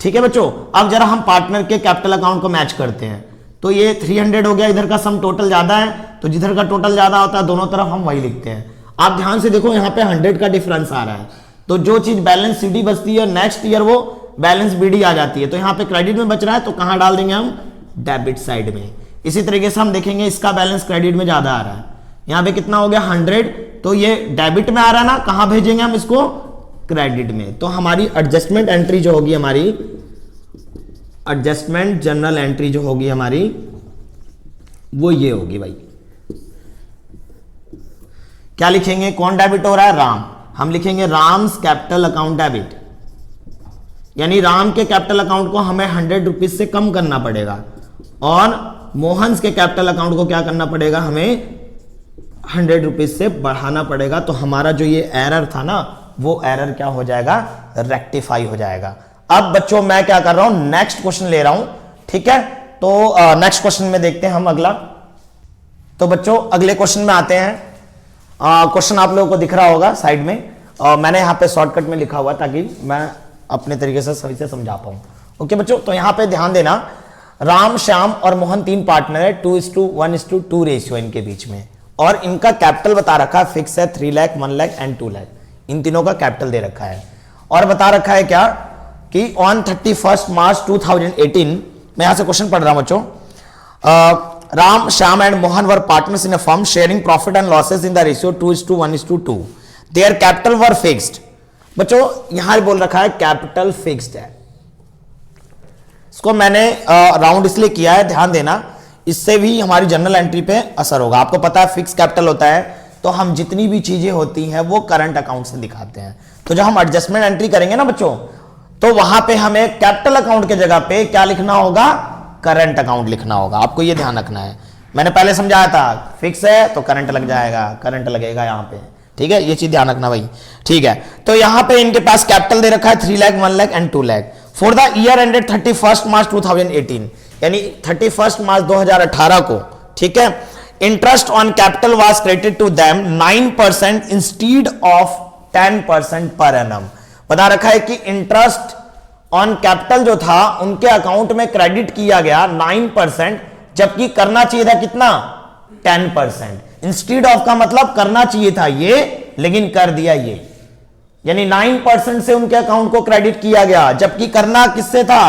ठीक है बच्चों, अब जरा हम पार्टनर के कैपिटल अकाउंट को मैच करते हैं। तो ये 300 हो गया, इधर का सम टोटल ज्यादा है, तो जिधर का टोटल ज्यादा होता है दोनों तरफ हम वही लिखते हैं। आप ध्यान से देखो यहाँ पे 100 का डिफरेंस आ रहा है, तो जो चीज बैलेंस सीडी बचती है नेक्स्ट ईयर वो बैलेंस बीडी आ जाती है। तो यहाँ पे क्रेडिट में बच रहा है तो कहां डाल देंगे हम, डेबिट साइड में। इसी तरीके से हम देखेंगे इसका बैलेंस क्रेडिट में ज्यादा आ रहा है, यहाँ पे कितना हो गया 100, तो ये डेबिट में आ रहा है ना, कहां भेजेंगे हम इसको, क्रेडिट में। तो हमारी एडजस्टमेंट एंट्री जो होगी हमारी, एडजस्टमेंट जनरल एंट्री जो होगी हमारी वो ये होगी भाई। क्या लिखेंगे, कौन डेबिट हो रहा है, राम। हम लिखेंगे राम्स कैपिटल अकाउंट डेबिट, यानी राम के कैपिटल अकाउंट को हमें 100 रुपीज से कम करना पड़ेगा और मोहन के कैपिटल अकाउंट को क्या करना पड़ेगा, हमें 100 रुपीज से बढ़ाना पड़ेगा। तो हमारा जो ये एरर था ना वो एरर क्या हो जाएगा, रेक्टिफाई हो जाएगा। अब बच्चों मैं क्या कर रहा हूं, नेक्स्ट क्वेश्चन ले रहा हूं। ठीक है, तो नेक्स्ट क्वेश्चन में देखते हैं हम अगला। तो बच्चों अगले क्वेश्चन में आते हैं। क्वेश्चन आप लोगों को दिख रहा होगा साइड में, मैंने यहां पे शॉर्टकट में लिखा हुआ ताकि मैं अपने तरीके से सही से समझा पाऊं। ओके बच्चों, तो यहां पे ध्यान देना, राम श्याम और मोहन 3 पार्टनर है, 2:1:2 रेशियो इनके बीच में, और इनका कैपिटल बता रखा है फिक्स है 3 लाख, 1 लाख एंड 2 लाख। इन तीनों का कैपिटल दे रखा है और बता रखा है क्या कि ऑन 31 मार्च 2018, मैं यहां से क्वेश्चन पढ़ रहा हूं बच्चों, Ram Shyam and Mohan were partners in a firm sharing profit and losses in the ratio 2:1:2। Their capital were fixed. बच्चों यहां बोल रखा है कैपिटल फिक्स्ड है, इसको मैंने राउंड इसलिए किया है, ध्यान देना, इससे भी हमारी जनरल एंट्री पे असर होगा। आपको पता है फिक्स कैपिटल होता है तो हम जितनी भी चीजें होती हैं वो करंट अकाउंट से दिखाते हैं। तो जब हम एडजस्टमेंट एंट्री करेंगे ना बच्चों, तो वहां पे हमें कैपिटल अकाउंट के जगह पे क्या लिखना होगा, करंट अकाउंट लिखना होगा। आपको ये ध्यान रखना है, मैंने पहले समझाया था फिक्स है तो करंट लग जाएगा, करंट लगेगा यहाँ पे। ठीक है, ये चीज ध्यान रखना भाई। ठीक है, तो यहां पे इनके पास कैपिटल दे रखा है 3 lakh, 1 lakh and 2 lakh for the year ended 31 March 2018, यानी 31 मार्च 2018 को। ठीक है, interest on capital was credited to them 9% instead of 10% per annum. बता रखा है कि इंटरेस्ट ऑन कैपिटल जो था उनके अकाउंट में क्रेडिट किया गया 9%, जबकि करना चाहिए था कितना, 10%। इंस्टीड ऑफ का मतलब करना चाहिए था ये, लेकिन कर दिया ये, यानी 9% से उनके अकाउंट को क्रेडिट किया गया, जबकि करना किससे था,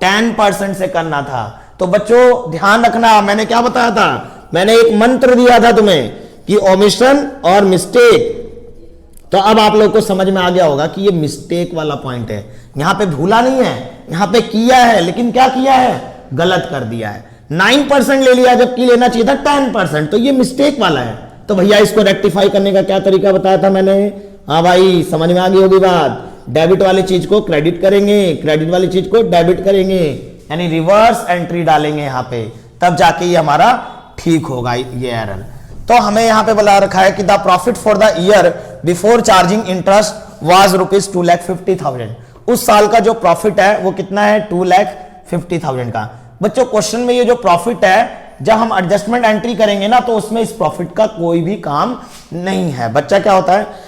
10% से करना था। तो बच्चों ध्यान रखना, मैंने क्या बताया था, मैंने एक मंत्र दिया था तुम्हें कि ओमिशन और मिस्टेक। तो अब आप लोग को समझ में आ गया होगा कि ये मिस्टेक वाला पॉइंट है, यहां पे भूला नहीं है, यहां पे किया है, लेकिन क्या किया है, गलत कर दिया है। 9% ले लिया जबकि लेना चाहिए था 10%, तो ये मिस्टेक वाला है। तो भैया इसको रेक्टिफाई करने का क्या तरीका बताया था मैंने, हाँ भाई समझ में आ गई होगी बात। डेबिट वाली चीज को क्रेडिट करेंगे, क्रेडिट वाली चीज को डेबिट करेंगे, यानी रिवर्स एंट्री डालेंगे यहां पे, तब जाके ये हमारा ठीक होगा ये एरर। तो हमें यहां पे बोला रखा है कि the profit for the year before charging interest was ₹2,50,000। उस साल का जो प्रॉफिट है वो कितना है, 2,50,000 का। बच्चों क्वेश्चन में ये जो प्रॉफिट है, जब हम एडजस्टमेंट एंट्री करेंगे ना तो उसमें इस प्रॉफिट का कोई भी काम नहीं है। बच्चा क्या होता है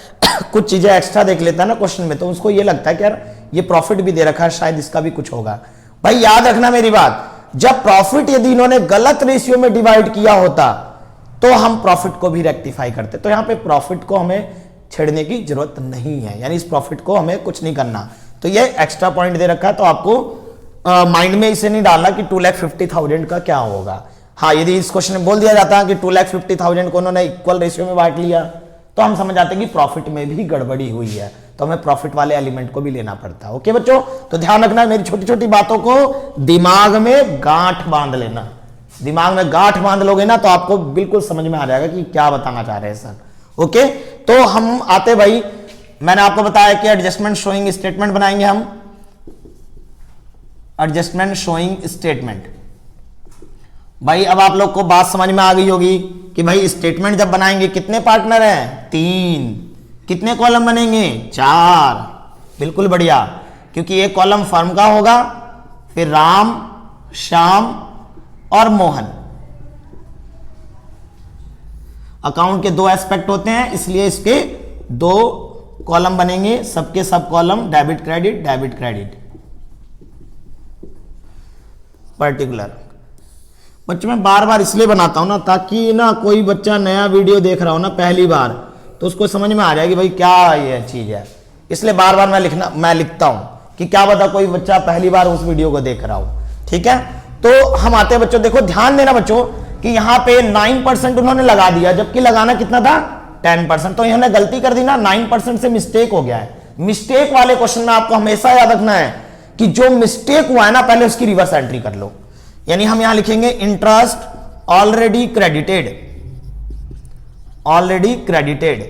कुछ चीजें एक्स्ट्रा देख लेता है ना क्वेश्चन में, तो उसको ये लगता है कि यार ये प्रॉफिट भी दे रखा है, शायद इसका भी कुछ होगा। भाई याद रखना मेरी बात, जब प्रॉफिट यदि इन्होंने गलत रेशियो में डिवाइड किया होता तो हम प्रॉफिट को भी रेक्टिफाई करते। तो यहां पे प्रॉफिट को हमें छेड़ने की जरूरत नहीं है, यानी इस प्रॉफिट को हमें कुछ नहीं करना। तो ये एक्स्ट्रा पॉइंट दे रखा है, तो आपको माइंड में इसे नहीं डालना कि 2,50,000 का क्या होगा। हाँ, यदि इस क्वेश्चन में बोल दिया जाता है कि 2,50,000 को उन्होंने इक्वल रेशियो में बांट लिया, तो हम समझ जाते हैं कि प्रॉफिट में भी गड़बड़ी हुई है, तो हमें प्रॉफिट वाले एलिमेंट को भी लेना पड़ता है। ओके बच्चों, तो ध्यान रखना, मेरी छोटी छोटी बातों को दिमाग में गांठ बांध लेना। दिमाग में गांठ बांध लोगे ना तो आपको बिल्कुल समझ में आ जाएगा कि क्या बताना चाह रहे हैं सर। ओके, तो हम आते भाई, मैंने आपको बताया कि एडजस्टमेंट शोइंग स्टेटमेंट बनाएंगे हम। एडजस्टमेंट शोइंग स्टेटमेंट, भाई अब आप लोग को बात समझ में आ गई होगी कि भाई स्टेटमेंट जब बनाएंगे कितने पार्टनर हैं, 3, कितने कॉलम बनेंगे, 4, बिल्कुल बढ़िया, क्योंकि एक कॉलम फर्म का होगा, फिर राम, श्याम और मोहन। अकाउंट के 2 एस्पेक्ट होते हैं, इसलिए इसके 2 कॉलम बनेंगे, सबके सब column debit credit, debit credit, particular. बच्चों मैं बार बार इसलिए बनाता हूं ना, ताकि ना कोई बच्चा नया वीडियो देख रहा हो ना पहली बार, तो उसको समझ में आ जाए कि भाई क्या ये चीज है। इसलिए बार बार मैं लिखता हूं कि क्या पता कोई बच्चा पहली बार उस वीडियो को देख रहा हो। ठीक है, तो हम आते हैं बच्चों, देखो ध्यान देना बच्चों कि यहां पे 9% उन्होंने लगा दिया, जबकि लगाना कितना था, 10%। तो इन्होंने गलती कर दी ना, 9% से मिस्टेक हो गया है। मिस्टेक वाले क्वेश्चन में आपको हमेशा याद रखना है कि जो मिस्टेक हुआ है ना, पहले उसकी रिवर्स एंट्री कर लो। यानी हम यहां लिखेंगे interest already credited, already credited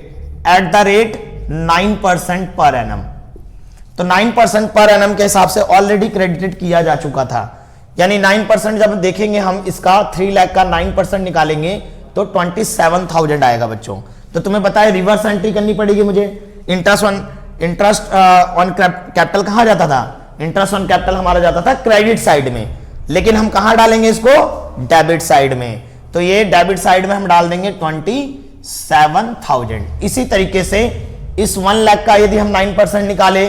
eight the rate 9% per annum. तो 9% पर एनम के हिसाब से ऑलरेडी क्रेडिटेड किया जा चुका था। यानी 9% जब देखेंगे हम इसका 3 लाख का 9% निकालेंगे तो 27,000 आएगा बच्चों। तो तुम्हें पता है रिवर्स एंट्री करनी पड़ेगी मुझे। इंटरेस्ट ऑन कैपिटल कहां जाता था, इंटरेस्ट ऑन कैपिटल हमारा जाता था क्रेडिट साइड में, लेकिन हम कहां डालेंगे इसको, डेबिट साइड में। तो ये डेबिट साइड में हम डाल देंगे 27,000। इसी तरीके से इस 1 लाख का यदि हम 9% निकाले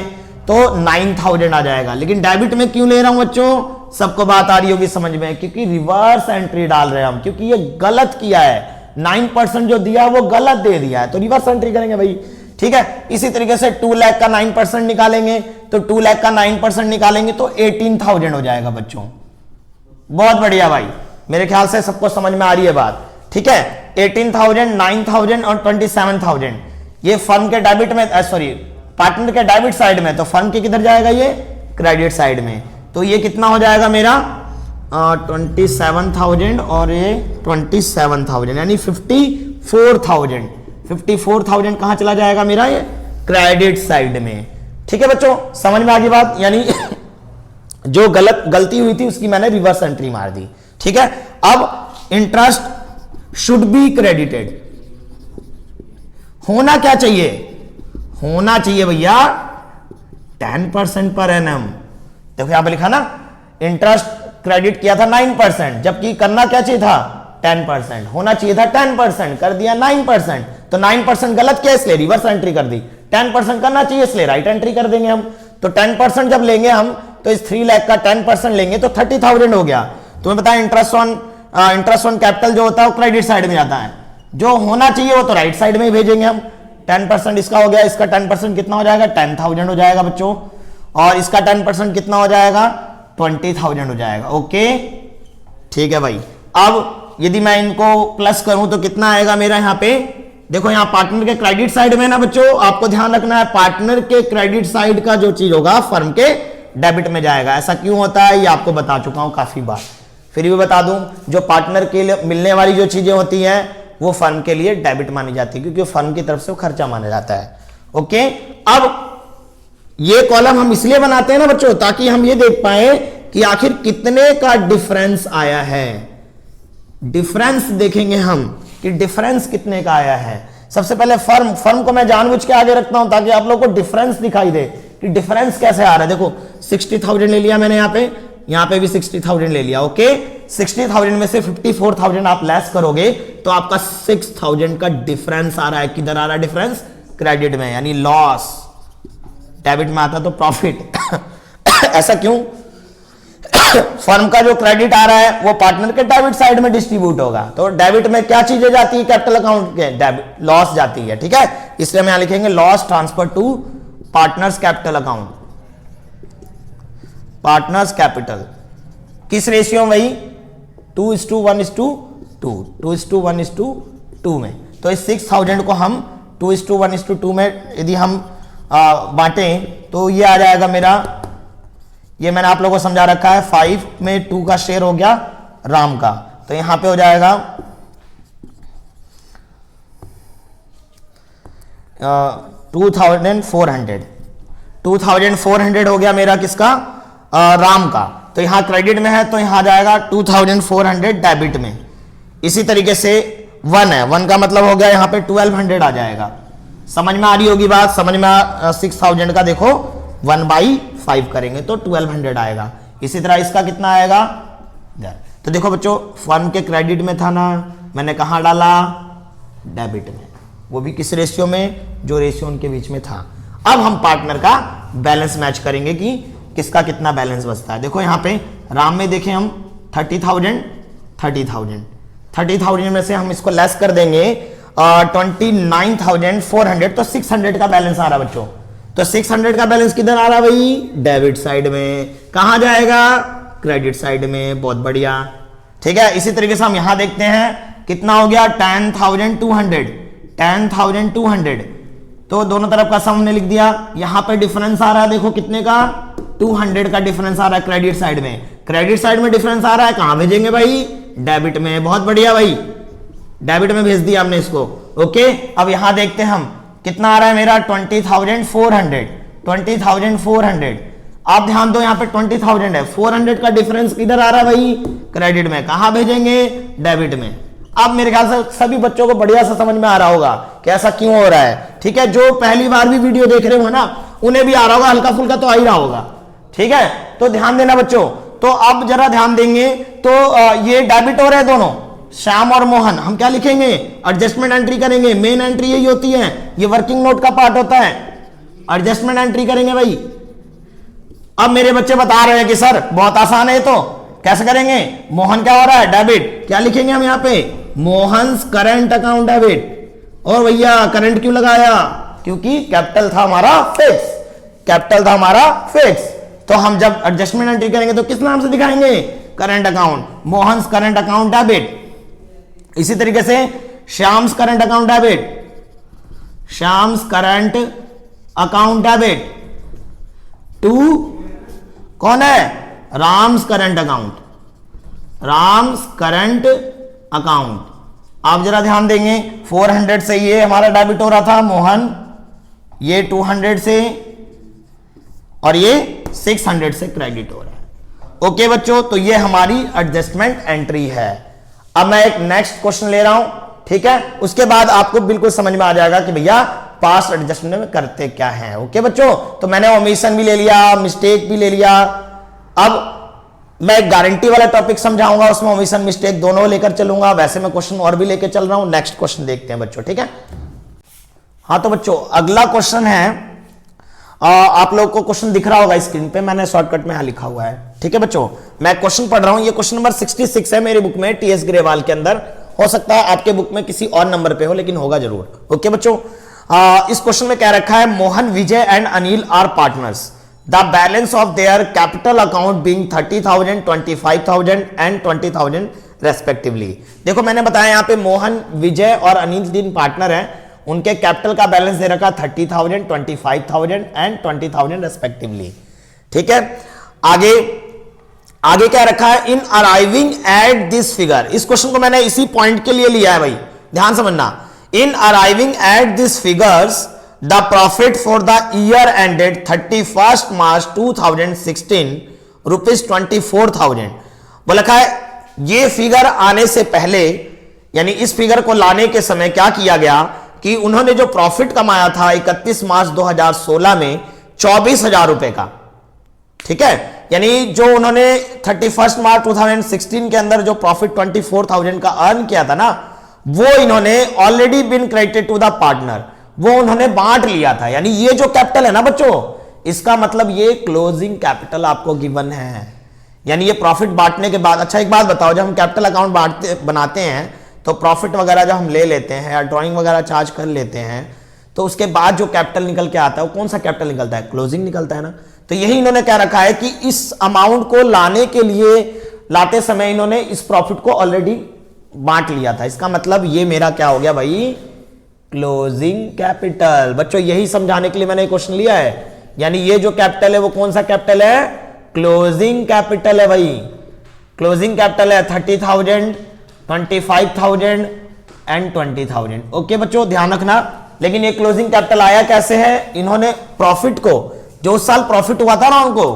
तो 9,000 आ जाएगा। लेकिन डेबिट में क्यों ले रहा हूं बच्चों, सबको बात आ रही होगी समझ में, क्योंकि रिवर्स एंट्री डाल रहे हैं हम, क्योंकि ये गलत किया है, 9% जो दिया वो गलत दे दिया है, तो रिवर्स एंट्री करेंगे भाई। ठीक है, इसी तरीके से 2 लाख का 9% निकालेंगे, तो 2 लाख का 9% निकालेंगे तो 18,000 हो जाएगा बच्चों। बहुत बढ़िया भाई, मेरे ख्याल से सबको समझ में आ रही है बात। ठीक है, 18,000, 9,000 और 27,000 ये फर्म के डेबिट में, सॉरी पार्टनर के डेबिट साइड में, तो फर्म के किधर जाएगा, ये क्रेडिट साइड में। तो ये कितना हो जाएगा मेरा 27,000 और ये 27,000, यानी 54,000। 54,000 कहां चला जाएगा मेरा, ये क्रेडिट साइड में। ठीक है बच्चों, समझ में आ गई बात। यानी जो गलती हुई थी उसकी मैंने रिवर्स एंट्री मार दी। ठीक है, अब इंटरेस्ट शुड बी क्रेडिटेड, होना क्या चाहिए, होना चाहिए भैया 10% पर एनम। देखो यहां पे लिखा ना, इंटरेस्ट क्रेडिट किया था 9%, जबकि करना क्या चाहिए था, 10%। होना चाहिए था 10%, कर दिया 9%। तो 9% गलत किया इसलिए रिवर्स एंट्री कर दी, 10% करना चाहिए इसलिए राइट एंट्री कर देंगे हम। तो 10% जब लेंगे हम, तो इस 3 लाख का 10% लेंगे तो 30,000 हो गया। तुम्हें पता है इंटरेस्ट ऑन कैपिटल जो होता है वो क्रेडिट साइड में जाता है, जो होना चाहिए वो तो राइट साइड में ही भेजेंगे हम। 10% इसका हो गया, इसका 10% कितना हो जाएगा, 10,000 हो जाएगा बच्चों, और इसका 10% कितना हो जाएगा, 20,000 हो जाएगा। ओके ठीक है भाई। अब यदि मैं इनको प्लस करूं तो कितना आएगा मेरा, यहां पे देखो, यहां पार्टनर के क्रेडिट साइड में ना बच्चों, आपको ध्यान रखना है पार्टनर के क्रेडिट साइड का जो चीज होगा फर्म के डेबिट में जाएगा। ऐसा क्यों होता है ये आपको बता चुका हूं काफी बार, फिर भी बता दूं, जो पार्टनर के लिए मिलने वाली जो चीजें होती हैं वो फर्म के लिए डेबिट मानी जाती है, क्योंकि फर्म की तरफ से वो खर्चा माना जाता है। ओके, अब ये कॉलम हम इसलिए बनाते हैं ना बच्चों, ताकि हम ये देख पाए कि आखिर कितने का डिफरेंस आया है। डिफरेंस देखेंगे हम कि डिफरेंस कितने का आया है। सबसे पहले फर्म को मैं जानबूझ के आगे रखता हूं ताकि आप लोगों को डिफरेंस दिखाई दे कि डिफरेंस कैसे आ रहा है। देखो 60,000 ले लिया मैंने, यहां पे भी 60,000 ले लिया। ओके, 60,000 में से 54,000 आप लेस करोगे तो आपका 6,000 का डिफरेंस आ रहा है। किधर आ रहा है डिफरेंस, क्रेडिट में, यानी लॉस। डेबिट में आता तो प्रॉफिट। ऐसा क्यों फर्म का जो क्रेडिट आ रहा है वो पार्टनर के डेबिट साइड में डिस्ट्रीब्यूट होगा। तो डेबिट में क्या चीजें जाती है कैपिटल अकाउंट के, डेबिट लॉस जाती है, ठीक है, इसलिए हम यहां लिखेंगे loss transfer to partners capital account, partners capital. किस रेशियो में भाई? 2:1:2, 2:1:2 में। तो इस 6000 को हम 2:1:2 में यदि हम बांटें तो ये आ जाएगा मेरा, ये मैंने आप लोगों को समझा रखा है, 5 में 2 का शेयर हो गया राम का, तो यहां पे हो जाएगा 2400 हो गया मेरा किसका? राम का। तो यहां क्रेडिट में है तो यहां आ जाएगा 2400 डेबिट में। इसी तरीके से 1 है, 1 का मतलब हो गया यहां पे 1200 आ जाएगा। समझ में आ रही होगी बात? समझ में 6000 का देखो 1/5 करेंगे तो 1200 आएगा। इसी तरह इसका कितना आएगा? तो देखो बच्चों, फर्म के क्रेडिट में था ना, मैंने कहां डाला? डेबिट में, वो भी किस रेशियो में? जो रेशियो उनके बीच में था। अब हम पार्टनर का बैलेंस मैच करेंगे कि किसका कितना बैलेंस बचता है। देखो यहां पे राम में देखें हम 30,000 में से हम इसको लेस कर देंगे 29,400, तो 600 का बैलेंस आ रहा बच्चों। तो 600 का बैलेंस किधर आ रहा भाई? डेबिट साइड में। कहां जाएगा? क्रेडिट साइड में। बहुत बढ़िया, ठीक है। इसी तरीके से हम यहां देखते हैं कितना हो गया? 10,200, तो दोनों तरफ का सम हमने लिख दिया। यहां पे डिफरेंस आ रहा है, देखो कितने का? 200 का डिफरेंस आ रहा है क्रेडिट साइड में। क्रेडिट साइड में डिफरेंस आ रहा है, कहां भेजेंगे भाई? डेबिट में। बहुत बढ़िया भाई, डेबिट में भेज दिया हमने इसको। ओके, अब यहां देखते हैं हम कितना आ रहा है मेरा? 20,400। आप ध्यान दो, यहां पे 20,000 है, 400 का डिफरेंस किधर आ रहा है भाई? क्रेडिट में। कहां भेजेंगे? डेबिट में। अब मेरे ख्याल से सभी बच्चों को बढ़िया से समझ में आ रहा होगा कि ऐसा क्यों हो रहा है, ठीक है। जो पहली बार भी वीडियो देख रहे हो ना, उन्हें भी आ रहा होगा, हल्का फुल्का तो आ ही रहा होगा, ठीक है। तो ध्यान देना बच्चों। तो अब जरा ध्यान देंगे तो ये डेबिटर है दोनों, श्याम और मोहन। हम क्या लिखेंगे? एडजस्टमेंट एंट्री करेंगे। मेन एंट्री यही होती है, ये वर्किंग नोट का पार्ट होता है। एडजस्टमेंट एंट्री करेंगे भाई। अब मेरे बच्चे बता रहे हैं कि सर बहुत आसान है, तो कैसे करेंगे? मोहन क्या हो रहा है? डेबिट। क्या लिखेंगे हम यहां पे? Mohan's current account debit. और भैया करंट क्यों लगाया? क्योंकि कैपिटल था हमारा फिक्स, तो हम जब एडजस्टमेंट एंट्री करेंगे तो किस नाम से दिखाएंगे? Current account, Mohan's current account debit. इसी तरीके से Shyam's current account debit to कौन है? Ram's current account. आप जरा ध्यान देंगे, 400 से ये हमारा डेबिट हो रहा था मोहन, ये 200 से, और ये 600 से क्रेडिट हो रहा है। ओके बच्चों, तो ये हमारी एडजस्टमेंट एंट्री है। अब मैं एक नेक्स्ट क्वेश्चन ले रहा हूं, ठीक है। उसके बाद आपको बिल्कुल समझ में आ जाएगा कि भैया पास्ट एडजस्टमेंट में करते क्या है। ओके बच्चों, तो मैंने ओमिशन भी ले लिया, मिस्टेक भी ले लिया। अब मैं एक गारंटी वाला टॉपिक समझाऊंगा, उसमें ओमिशन मिस्टेक दोनों लेकर चलूंगा। वैसे मैं क्वेश्चन और भी लेकर चल रहा हूं। नेक्स्ट क्वेश्चन देखते हैं बच्चों, ठीक है। हाँ तो बच्चों अगला क्वेश्चन है, आप लोग को क्वेश्चन दिख रहा होगा स्क्रीन पे, मैंने शॉर्टकट में यहां लिखा हुआ है, ठीक है बच्चों। मैं क्वेश्चन पढ़ रहा हूं, ये क्वेश्चन नंबर 66 है मेरी बुक में, टीएस ग्रेवाल के अंदर। हो सकता है आपके बुक में किसी और नंबर पे हो, लेकिन होगा जरूर। ओके बच्चों, इस क्वेश्चन में क्या रखा है? Mohan, Vijay and Anil are partners. The balance of their capital account being 30,000, 25,000 and 20,000 respectively. देखो मैंने बताया यहाँ पे मोहन, विजय और अनिल तीन पार्टनर हैं, उनके कैपिटल का बैलेंस दे रखा 30,000, 25,000 एंड 20,000 रेस्पेक्टिवली, ठीक है। आगे क्या रखा है? इन अराइविंग एट दिस फिगर। इस क्वेश्चन को मैंने इसी पॉइंट के लिए लिया है भाई, ध्यान समझना। In arriving at this figures the profit for the year ended 31 March 2016 ₹24,000। वो लिखा है ये फिगर आने से पहले, यानी इस फिगर को लाने के समय क्या किया गया कि उन्होंने जो प्रॉफिट कमाया था 31 मार्च 2016 में 24,000 रुपए का, ठीक है। यानी जो उन्होंने 31 मार्च 2016 के अंदर जो प्रॉफिट 24,000 का अर्न किया था ना, वो इन्होंने already been credited to the partner, वो उन्होंने बांट लिया था। यानी ये जो कैपिटल है ना बच्चों, इसका मतलब ये क्लोजिंग कैपिटल आपको गिवन है। यानी ये प्रॉफिट बांटने के बाद। अच्छा एक बात बताओ, जब हम कैपिटल अकाउंट बनाते हैं तो प्रॉफिट वगैरह जब हम ले लेते हैं या ड्राइंग वगैरह चार्ज कर लेते हैं तो उसके बाद जो कैपिटल निकल के आता है वो कौन सा कैपिटल निकलता है? क्लोजिंग निकलता है ना। तो यही इन्होंने क्या रखा है कि इस अमाउंट को लाने के लिए, लाते समय इन्होंने इस प्रॉफिट को ऑलरेडी बांट लिया था। इसका मतलब ये मेरा क्या हो गया भाई? Closing capital. बच्चों यही समझाने के लिए मैंने क्वेश्चन लिया है। यानी ये जो कैपिटल है वो कौन सा कैपिटल है? क्लोजिंग कैपिटल है भाई। क्लोजिंग कैपिटल है 30,000, 25,000 एंड 20,000। ओके बच्चों ध्यान रखना। लेकिन ये क्लोजिंग कैपिटल आया कैसे है? इन्होंने प्रॉफिट को, जो उस साल प्रॉफिट हुआ था ना, उनको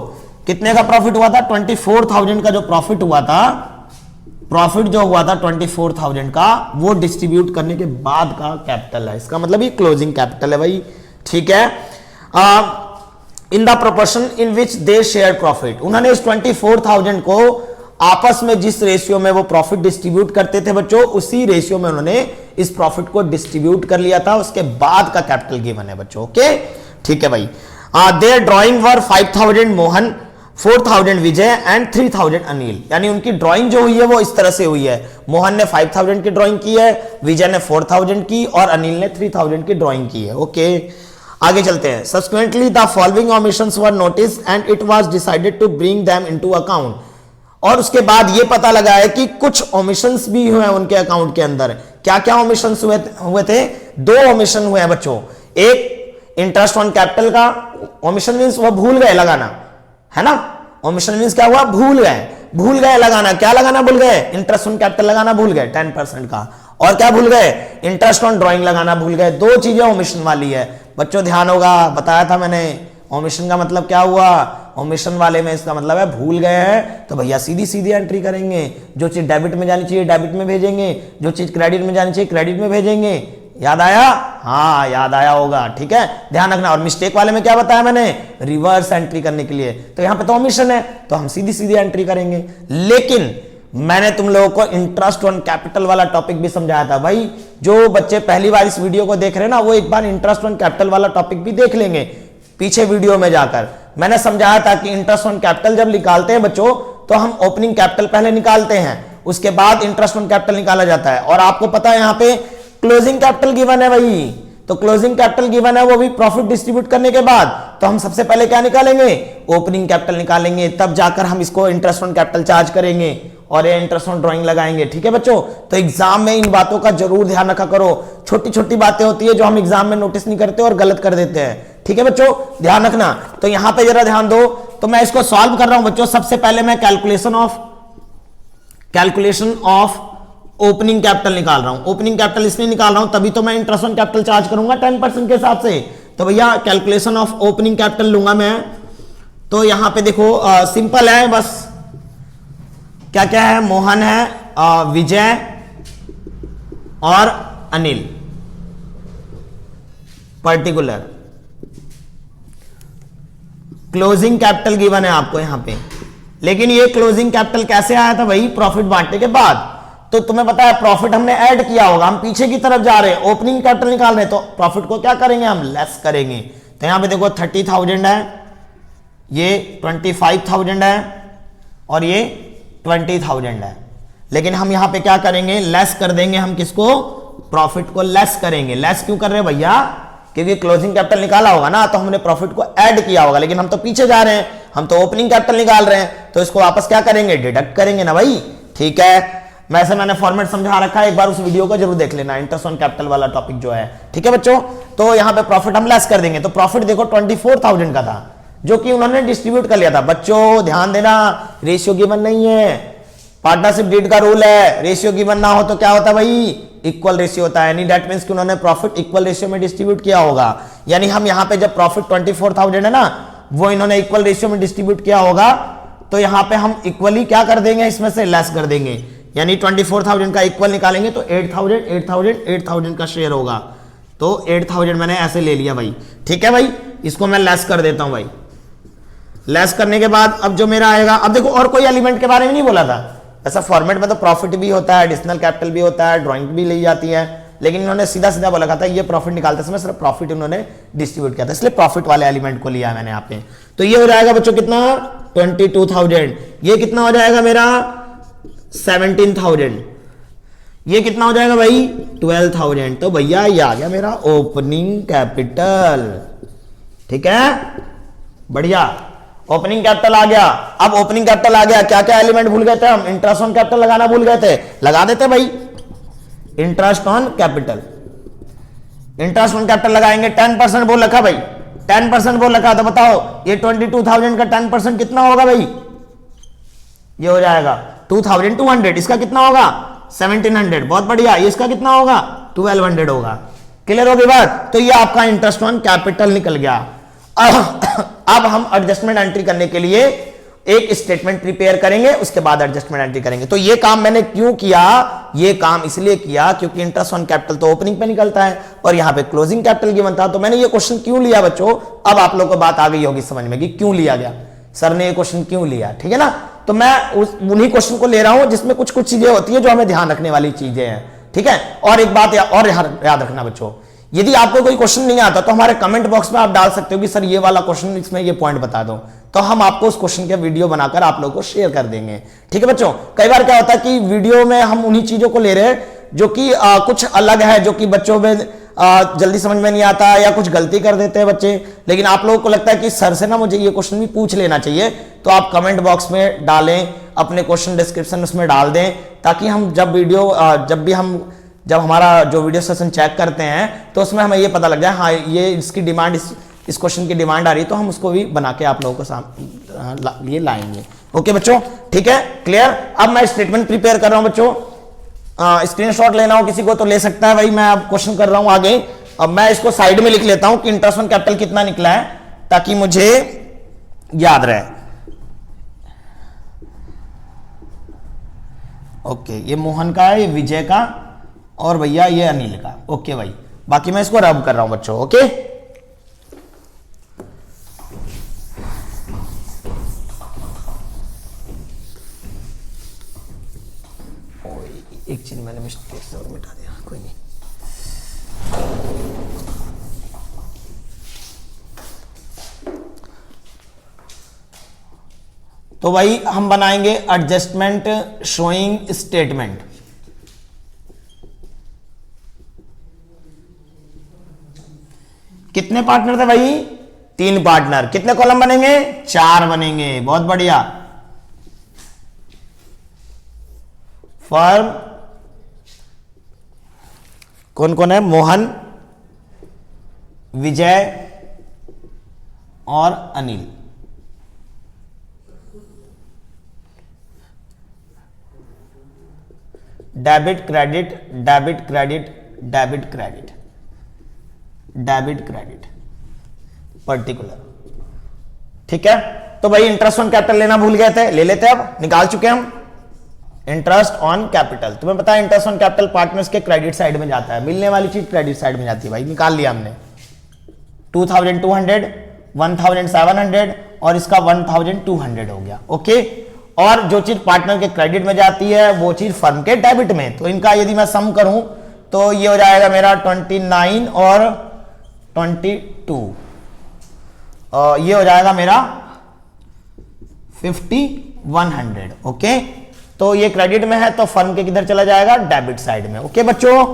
कितने का प्रॉफिट हुआ था? 24,000 का जो प्रॉफिट हुआ था, प्रॉफिट जो हुआ था 24,000 का, वो डिस्ट्रीब्यूट करने के बाद का कैपिटल है। इसका मतलब ये क्लोजिंग कैपिटल है भाई। ठीक है। In the proportion in which they share profit, उन्होंने इस 24,000 को आपस में जिस रेशियो में वो प्रॉफिट डिस्ट्रीब्यूट करते थे बच्चों, उसी रेशियो में उन्होंने इस प्रॉफिट को डिस्ट्रीब्यूट कर लिया था। उसके बाद का कैपिटल गिवन है बच्चों। ओके ठीक है भाई। Their drawing were 5,000 Mohan, 4,000 Vijay and 3,000 Anil. यानी उनकी ड्राइंग जो हुई है वो इस तरह से हुई है। मोहन ने 5,000 की ड्राइंग की है, विजय ने 4,000 की और अनिल ने 3,000 की ड्राइंग की है। ओके आगे चलते हैं। Subsequently the following omissions were notice and it was decided to bring them into account. और उसके बाद ये पता लगा है कि कुछ ओमिशंस भी हुए हैं उनके अकाउंट के अंदर। क्या क्या ओमिशंस हुए थे? 2 ओमिशन हुए हैं बच्चों। एक इंटरेस्ट ऑन कैपिटल का ओमिशन मींस वो भूल गए लगाना, है ना। ओमिशन मींस क्या हुआ? भूल गए लगाना। क्या लगाना भूल गए? इंटरेस्ट ऑन कैपिटल लगाना भूल गए 10% का। और क्या भूल गए? इंटरेस्ट ऑन ड्राइंग लगाना भूल गए। 2 चीजें ओमिशन वाली है बच्चों, ध्यान होगा। बताया था मैंने ओमिशन का मतलब क्या हुआ। ओमिशन वाले में इसका मतलब है भूल गए हैं तो भैया सीधी सीधी एंट्री करेंगे। जो चीज डेबिट में जानी चाहिए डेबिट में भेजेंगे, जो चीज क्रेडिट में जानी चाहिए क्रेडिट में भेजेंगे। याद आया? हाँ याद आया होगा। ठीक है ध्यान रखना। और मिस्टेक वाले में क्या बताया मैंने? रिवर्स एंट्री करने के लिए। तो यहां पे तो ओमिशन है तो हम सीधी सीधी एंट्री करेंगे। लेकिन मैंने तुम लोगों को इंटरेस्ट ऑन कैपिटल वाला टॉपिक भी समझाया था भाई। जो बच्चे पहली बार इस वीडियो को देख रहे हैं ना, वो एक बार इंटरेस्ट ऑन कैपिटल वाला टॉपिक भी देख लेंगे पीछे वीडियो में जाकर। मैंने समझाया था कि इंटरेस्ट ऑन कैपिटल जब निकालते हैं बच्चों तो हम ओपनिंग कैपिटल पहले निकालते हैं, उसके बाद इंटरेस्ट ऑन कैपिटल निकाला जाता है। और आपको पता है यहां पे क्लोजिंग कैपिटल गिवन है भाई। तो क्लोजिंग कैपिटल गिवन है वो भी प्रॉफिट डिस्ट्रीब्यूट करने के बाद। तो हम सबसे पहले क्या निकालेंगे? ओपनिंग कैपिटल निकालेंगे, तब जाकर हम इसको इंटरेस्ट ऑन कैपिटल चार्ज करेंगे और ये इंटरेस्ट ऑन ड्राइंग लगाएंगे। ठीक है बच्चों। तो एग्जाम में इन बातों का जरूर ध्यान रखा करो। छोटी छोटी बातें होती है जो हम एग्जाम में नोटिस नहीं करते और गलत कर देते हैं। ठीक है बच्चों ध्यान रखना। तो यहां पे जरा ध्यान दो। तो मैं इसको सॉल्व कर रहा हूं बच्चों। सबसे पहले मैं कैलकुलेशन ऑफ ओपनिंग कैपिटल निकाल रहा हूं। ओपनिंग कैपिटल इसलिए निकाल रहा हूं तभी तो मैं इंटरेस्ट ऑन कैपिटल चार्ज करूंगा 10% के हिसाब से। तो भैया कैलकुलेशन ऑफ ओपनिंग कैपिटल लूंगा मैं। तो यहां पे देखो सिंपल है बस। क्या क्या है? मोहन है, विजय और Anil. Particular closing capital given है आपको यहां पे। लेकिन ये क्लोजिंग कैपिटल कैसे आया था भाई? प्रॉफिट बांटने के बाद। तो तुम्हें पता है प्रॉफिट हमने ऐड किया होगा। हम पीछे की तरफ जा रहे हैं, ओपनिंग कैपिटल निकाल रहे हैं, तो प्रॉफिट को क्या करेंगे? हम लेस करेंगे। तो यहां पे देखो 30,000 है, ये 25,000 है और ये 20,000 है। लेकिन हम यहां पे क्या करेंगे? लेस कर देंगे। हम किसको? प्रॉफिट को लेस करेंगे। लेस क्यों कर रहे हैं भैया? क्योंकि क्लोजिंग कैपिटल निकाला होगा ना, तो हमने प्रॉफिट को ऐड किया होगा। लेकिन हम तो पीछे जा रहे हैं, हम तो ओपनिंग कैपिटल निकाल रहे हैं, तो इसको वापस क्या करेंगे? डिडक्ट करेंगे ना भाई। ठीक है वैसे मैंने फॉर्मेट समझा रखा है, एक बार उस वीडियो को जरूर देख लेना, इंटरेस्ट ऑन कैपिटल वाला टॉपिक जो है। ठीक है बच्चों। तो यहां पे प्रॉफिट हम लेस कर देंगे। तो प्रॉफिट देखो 24,000 का था जो कि उन्होंने डिस्ट्रीब्यूट कर लिया था। बच्चों ध्यान देना, रेशियो गिवन नहीं है। पार्टनरशिप डीड का रूल है, रेशियो गिवन ना हो तो क्या होता है भाई? इक्वल रेशियो होता है। यानी दैट मींस कि उन्होंने प्रॉफिट इक्वल रेशियो में डिस्ट्रीब्यूट किया होगा। यानी हम यहां पे जब प्रॉफिट 24,000 है ना, वो इन्होंने इक्वल रेशियो में डिस्ट्रीब्यूट किया होगा। तो यहां पे हम इक्वली क्या कर देंगे? इसमें से लेस कर देंगे। यानी 24,000 का इक्वल निकालेंगे तो 8,000 का शेयर होगा। तो 8,000 मैंने ऐसे ले लिया भाई। ठीक है भाई, इसको मैं लेस कर देता हूं भाई। लेस करने के बाद अब जो मेरा आएगा, अब देखो और कोई एलिमेंट के बारे में नहीं बोला था। ऐसा फॉर्मेट में तो प्रॉफिट भी होता है, एडिशनल कैपिटल भी होता है, ड्राइंग भी ली जाती है। लेकिन इन्होंने सीधा सीधा बोला था ये प्रॉफिट निकालते समय सिर्फ प्रॉफिट इन्होंने डिस्ट्रीब्यूट किया था, इसलिए प्रॉफिट वाले एलिमेंट को लिया मैंने यहाँ पे। तो ये हो जाएगा बच्चों कितना 22,000, ये कितना हो जाएगा मेरा 17,000, ये कितना हो जाएगा भाई 12,000। तो भैया ये आ गया मेरा ओपनिंग कैपिटल। ठीक है, बढ़िया, ओपनिंग कैपिटल आ गया। अब ओपनिंग कैपिटल आ गया, क्या क्या एलिमेंट भूल गए थे हम? इंटरेस्ट ऑन कैपिटल लगाना भूल गए थे, लगा देते भाई interest on capital. Interest on capital लगाएंगे, 10% बोल रखा भाई, 10% बोल रखा। तो बताओ ये 22,000 का 10% कितना होगा भाई? ये हो जाएगा 2,200। इसका कितना होगा 1,700। बहुत बढ़िया, ये इसका कितना होगा 1,200 होगा। क्लियर होगी बात? तो ये आपका इंटरेस्ट ऑन कैपिटल निकल गया। अब हम एडजस्टमेंट एंट्री करने के लिए एक स्टेटमेंट प्रिपेयर करेंगे, उसके बाद एडजस्टमेंट एंट्री करेंगे। तो ये काम मैंने क्यों किया? ये काम इसलिए किया क्योंकि इंटरेस्ट ऑन कैपिटल तो ओपनिंग पे निकलता है और यहां पे क्लोजिंग कैपिटल गिवन था। तो मैंने ये क्वेश्चन क्यों लिया बच्चों, अब आप लोगों को बात आ गई होगी समझ में कि क्यों लिया गया, सर ने ये क्वेश्चन क्यों लिया। ठीक है ना, तो मैं उन्हीं क्वेश्चन को ले रहा हूं जिसमें कुछ कुछ चीजें होती है जो हमें ध्यान रखने वाली चीजें हैं। ठीक है, और एक बात और याद रखना बच्चों, यदि आपको कोई क्वेश्चन नहीं आता तो हमारे कमेंट बॉक्स में आप डाल सकते हो कि सर ये वाला क्वेश्चन, इसमें ये पॉइंट बता दो, तो हम आपको उस क्वेश्चन के वीडियो बनाकर आप लोगों को शेयर कर देंगे। ठीक है बच्चों, कई बार क्या होता है कि वीडियो में हम उन्हीं चीजों को ले रहे हैं जो कि कुछ अलग है, जो कि बच्चों में जल्दी समझ में नहीं आता या कुछ गलती कर देते हैं बच्चे, लेकिन आप लोगों को लगता है कि सर से ना मुझे ये क्वेश्चन भी पूछ लेना चाहिए, तो आप कमेंट बॉक्स में डालें, अपने क्वेश्चन डिस्क्रिप्शन उसमें डाल दें, ताकि हम जब हमारा जो वीडियो सेशन चेक करते हैं तो उसमें हमें ये पता लग जाए हाँ ये इसकी डिमांड, इस क्वेश्चन की डिमांड आ रही है, तो हम उसको भी बना के आप लोगों को लिए लाएंगे। ओके बच्चों, ठीक है, क्लियर। अब मैं स्टेटमेंट प्रिपेयर कर रहा हूं बच्चों, स्क्रीनशॉट लेना हो किसी को तो ले सकता है भाई, मैं अब क्वेश्चन कर रहा हूं आगे। अब मैं इसको साइड में लिख लेता हूं कि इंटरेस्ट ऑन कैपिटल कितना निकला है, ताकि मुझे याद रहे। ओके, ये मोहन का है, ये विजय का, और भैया ये अनिल का। ओके भाई, बाकी मैं इसको रब कर रहा हूं बच्चों। ओके, एक चीज मैंने मिस्टेक से और मिटा दिया, कोई नहीं। तो भाई हम बनाएंगे एडजस्टमेंट शोइंग स्टेटमेंट। कितने पार्टनर थे भाई? 3 पार्टनर। कितने कॉलम बनेंगे? 4 बनेंगे। बहुत बढ़िया। फर्म कौन कौन है? मोहन, विजय और Anil. Debit credit, debit credit, debit credit, debit credit, particular. ठीक है, तो भाई इंटरेस्ट ऑन कैपिटल लेना भूल गए थे, ले लेते, अब निकाल चुके हम इंटरेस्ट ऑन कैपिटल। तुम्हें पता है इंटरेस्ट ऑन कैपिटल पार्टनर्स के क्रेडिट साइड में जाता है, मिलने वाली चीज क्रेडिट साइड में जाती है भाई। निकाल लिया हमने 2,200, 1,700 और इसका 1,200 हो गया। ओके, और जो चीज पार्टनर के क्रेडिट में जाती है वो चीज फर्म के डेबिट में, तो इनका यदि मैं सम करूं तो ये हो जाएगा मेरा 29 और 22, और ये हो जाएगा मेरा 5,100। ओके, तो ये क्रेडिट में है तो फर्म के किधर चला जाएगा? डेबिट साइड में। ओके बच्चों,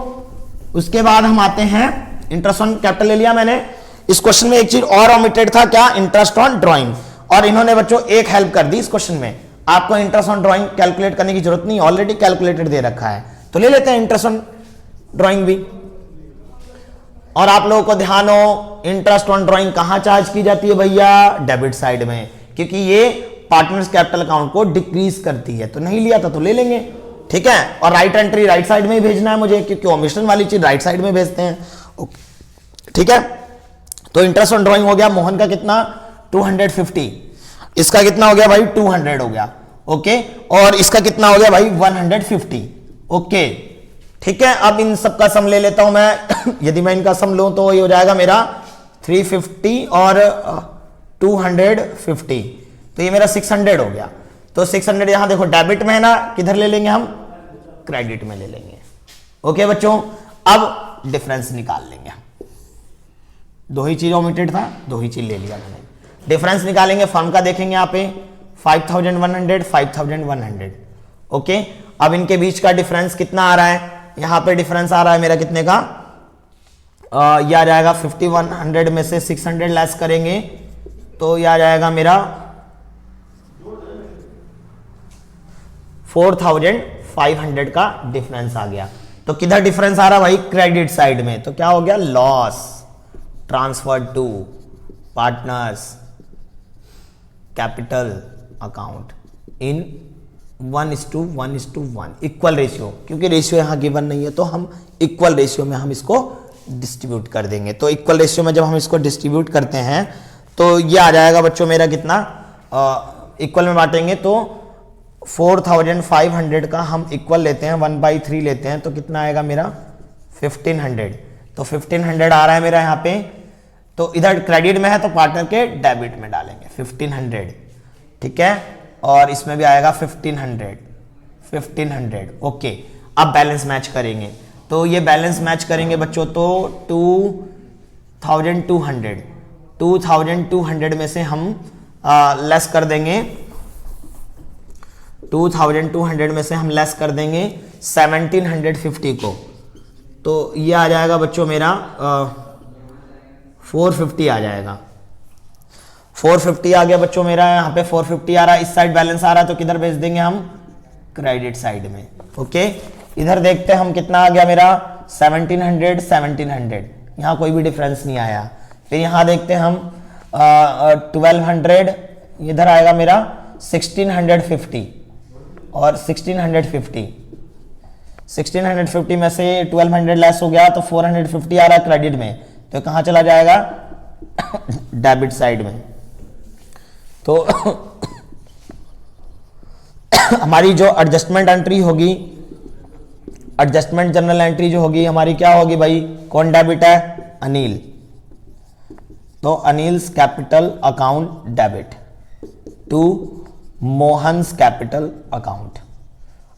उसके बाद हम आते हैं इंटरेस्ट ऑन कैपिटल ले लिया मैंने। इस क्वेश्चन में एक चीज और ओमिटेड था, क्या? Interest on drawing. और इन्होंने बच्चों एक हेल्प कर दी इस क्वेश्चन में, आपको इंटरेस्ट ऑन ड्राइंग कैलकुलेट करने की जरूरत नहीं, ऑलरेडी कैलकुलेटेड दे रखा है, तो ले लेते हैं इंटरेस्ट ऑन ड्राइंग भी। और आप लोगों को ध्यान हो, इंटरेस्ट ऑन ड्राइंग कहां चार्ज की जाती है भैया? डेबिट साइड में, क्योंकि ये पार्टनर्स कैपिटल अकाउंट को डिक्रीज करती है। तो नहीं लिया था तो ले लेंगे। ठीक है, और राइट एंट्री राइट साइड में ही भेजना है मुझे, क्योंकि ओमिशन वाली चीज राइट साइड में भेजते हैं। ठीक है, तो इंटरेस्ट ऑन ड्राइंग हो गया। मोहन का कितना? 250। इसका कितना हो गया भाई? 200 हो गया। ओके, और इसका कितना हो गया भाई? 150। ओके, ठीक है, अब इन सबका सम ले लेता हूं मैं। यदि मैं इनका सम लूं तो ये हो जाएगा मेरा 350 और 250, तो ये मेरा 600 हो गया। तो 600 यहां देखो डेबिट में है ना, किधर ले लेंगे हम? क्रेडिट में ले लेंगे। ओके बच्चों, अब डिफरेंस निकाल लेंगे, दो ही चीज ओमिटेड था, दो ही चीज ले लिया मैंने। डिफरेंस निकालेंगे, फर्म का देखेंगे यहाँ पे 5100 5100। ओके, अब इनके बीच का डिफरेंस कितना आ रहा है, यहां पे डिफरेंस आ रहा है मेरा कितने का, ये आ जाएगा 5100 में से 600 लेस करेंगे तो ये आ जाएगा मेरा 4500 का डिफरेंस आ गया। तो किधर डिफरेंस आ रहा भाई, क्रेडिट साइड में, तो क्या हो गया, loss transfer to partners capital account in 1:1:1 equal ratio, क्योंकि रेशियो यहां गिवन नहीं है तो हम इक्वल रेशियो में हम इसको डिस्ट्रीब्यूट कर देंगे। तो इक्वल रेशियो में जब हम इसको डिस्ट्रीब्यूट करते हैं तो ये आ जाएगा बच्चों मेरा कितना, इक्वल में बांटेंगे तो 4500 का हम इक्वल लेते हैं, 1/3 लेते हैं तो कितना आएगा मेरा 1500। तो 1500 आ रहा है मेरा यहाँ पे, तो इधर क्रेडिट में है तो पार्टनर के डेबिट में डालेंगे 1500, ठीक है, और इसमें भी आएगा 1500। ओके, अब बैलेंस मैच करेंगे, तो ये बैलेंस मैच करेंगे बच्चों तो 2200 में से हम लेस कर देंगे, 2200 में से हम लेस कर देंगे 1750 को, तो ये आ जाएगा बच्चों मेरा 450 आ जाएगा। 450 आ गया बच्चों मेरा, यहाँ पे 450 आ रहा है, इस साइड बैलेंस आ रहा है तो किधर भेज देंगे हम, क्रेडिट साइड में। ओके, इधर देखते हैं हम कितना आ गया मेरा 1700, यहाँ कोई भी डिफरेंस नहीं आया। फिर यहाँ देखते हैं हम 1200, इधर आएगा मेरा 1650 और 1650 में से 1200 लेस हो गया तो 450 आ रहा है क्रेडिट में, तो कहाँ चला जाएगा डेबिट साइड में। तो हमारी जो एडजस्टमेंट एंट्री होगी, एडजस्टमेंट जनरल एंट्री जो होगी हमारी क्या होगी भाई, कौन डेबिट है, अनिल, तो Anil's capital account debit to Mohan's capital account.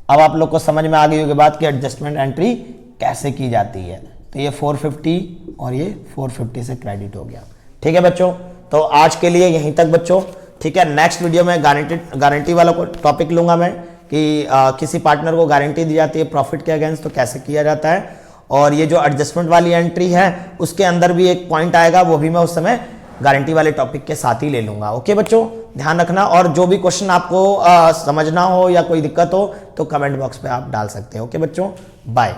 अब आप लोग को समझ में आ गई होगी बात कि एडजस्टमेंट एंट्री कैसे की जाती है। तो ये 450 और ये 450 से क्रेडिट हो गया, ठीक है बच्चों। तो आज के लिए यहीं तक बच्चों, ठीक है। नेक्स्ट वीडियो में गारंटी वाला को टॉपिक लूंगा मैं कि किसी पार्टनर को गारंटी दी जाती है प्रॉफिट के अगेंस्ट तो कैसे किया जाता है, और ये जो एडजस्टमेंट वाली एंट्री है उसके अंदर भी एक पॉइंट आएगा, वो भी मैं उस समय गारंटी वाले टॉपिक के साथ ही ले लूंगा। ओके बच्चों, ध्यान रखना, और जो भी क्वेश्चन आपको समझना हो या कोई दिक्कत हो तो कमेंट बॉक्स पे आप डाल सकते हैं। ओके बच्चों, बाय।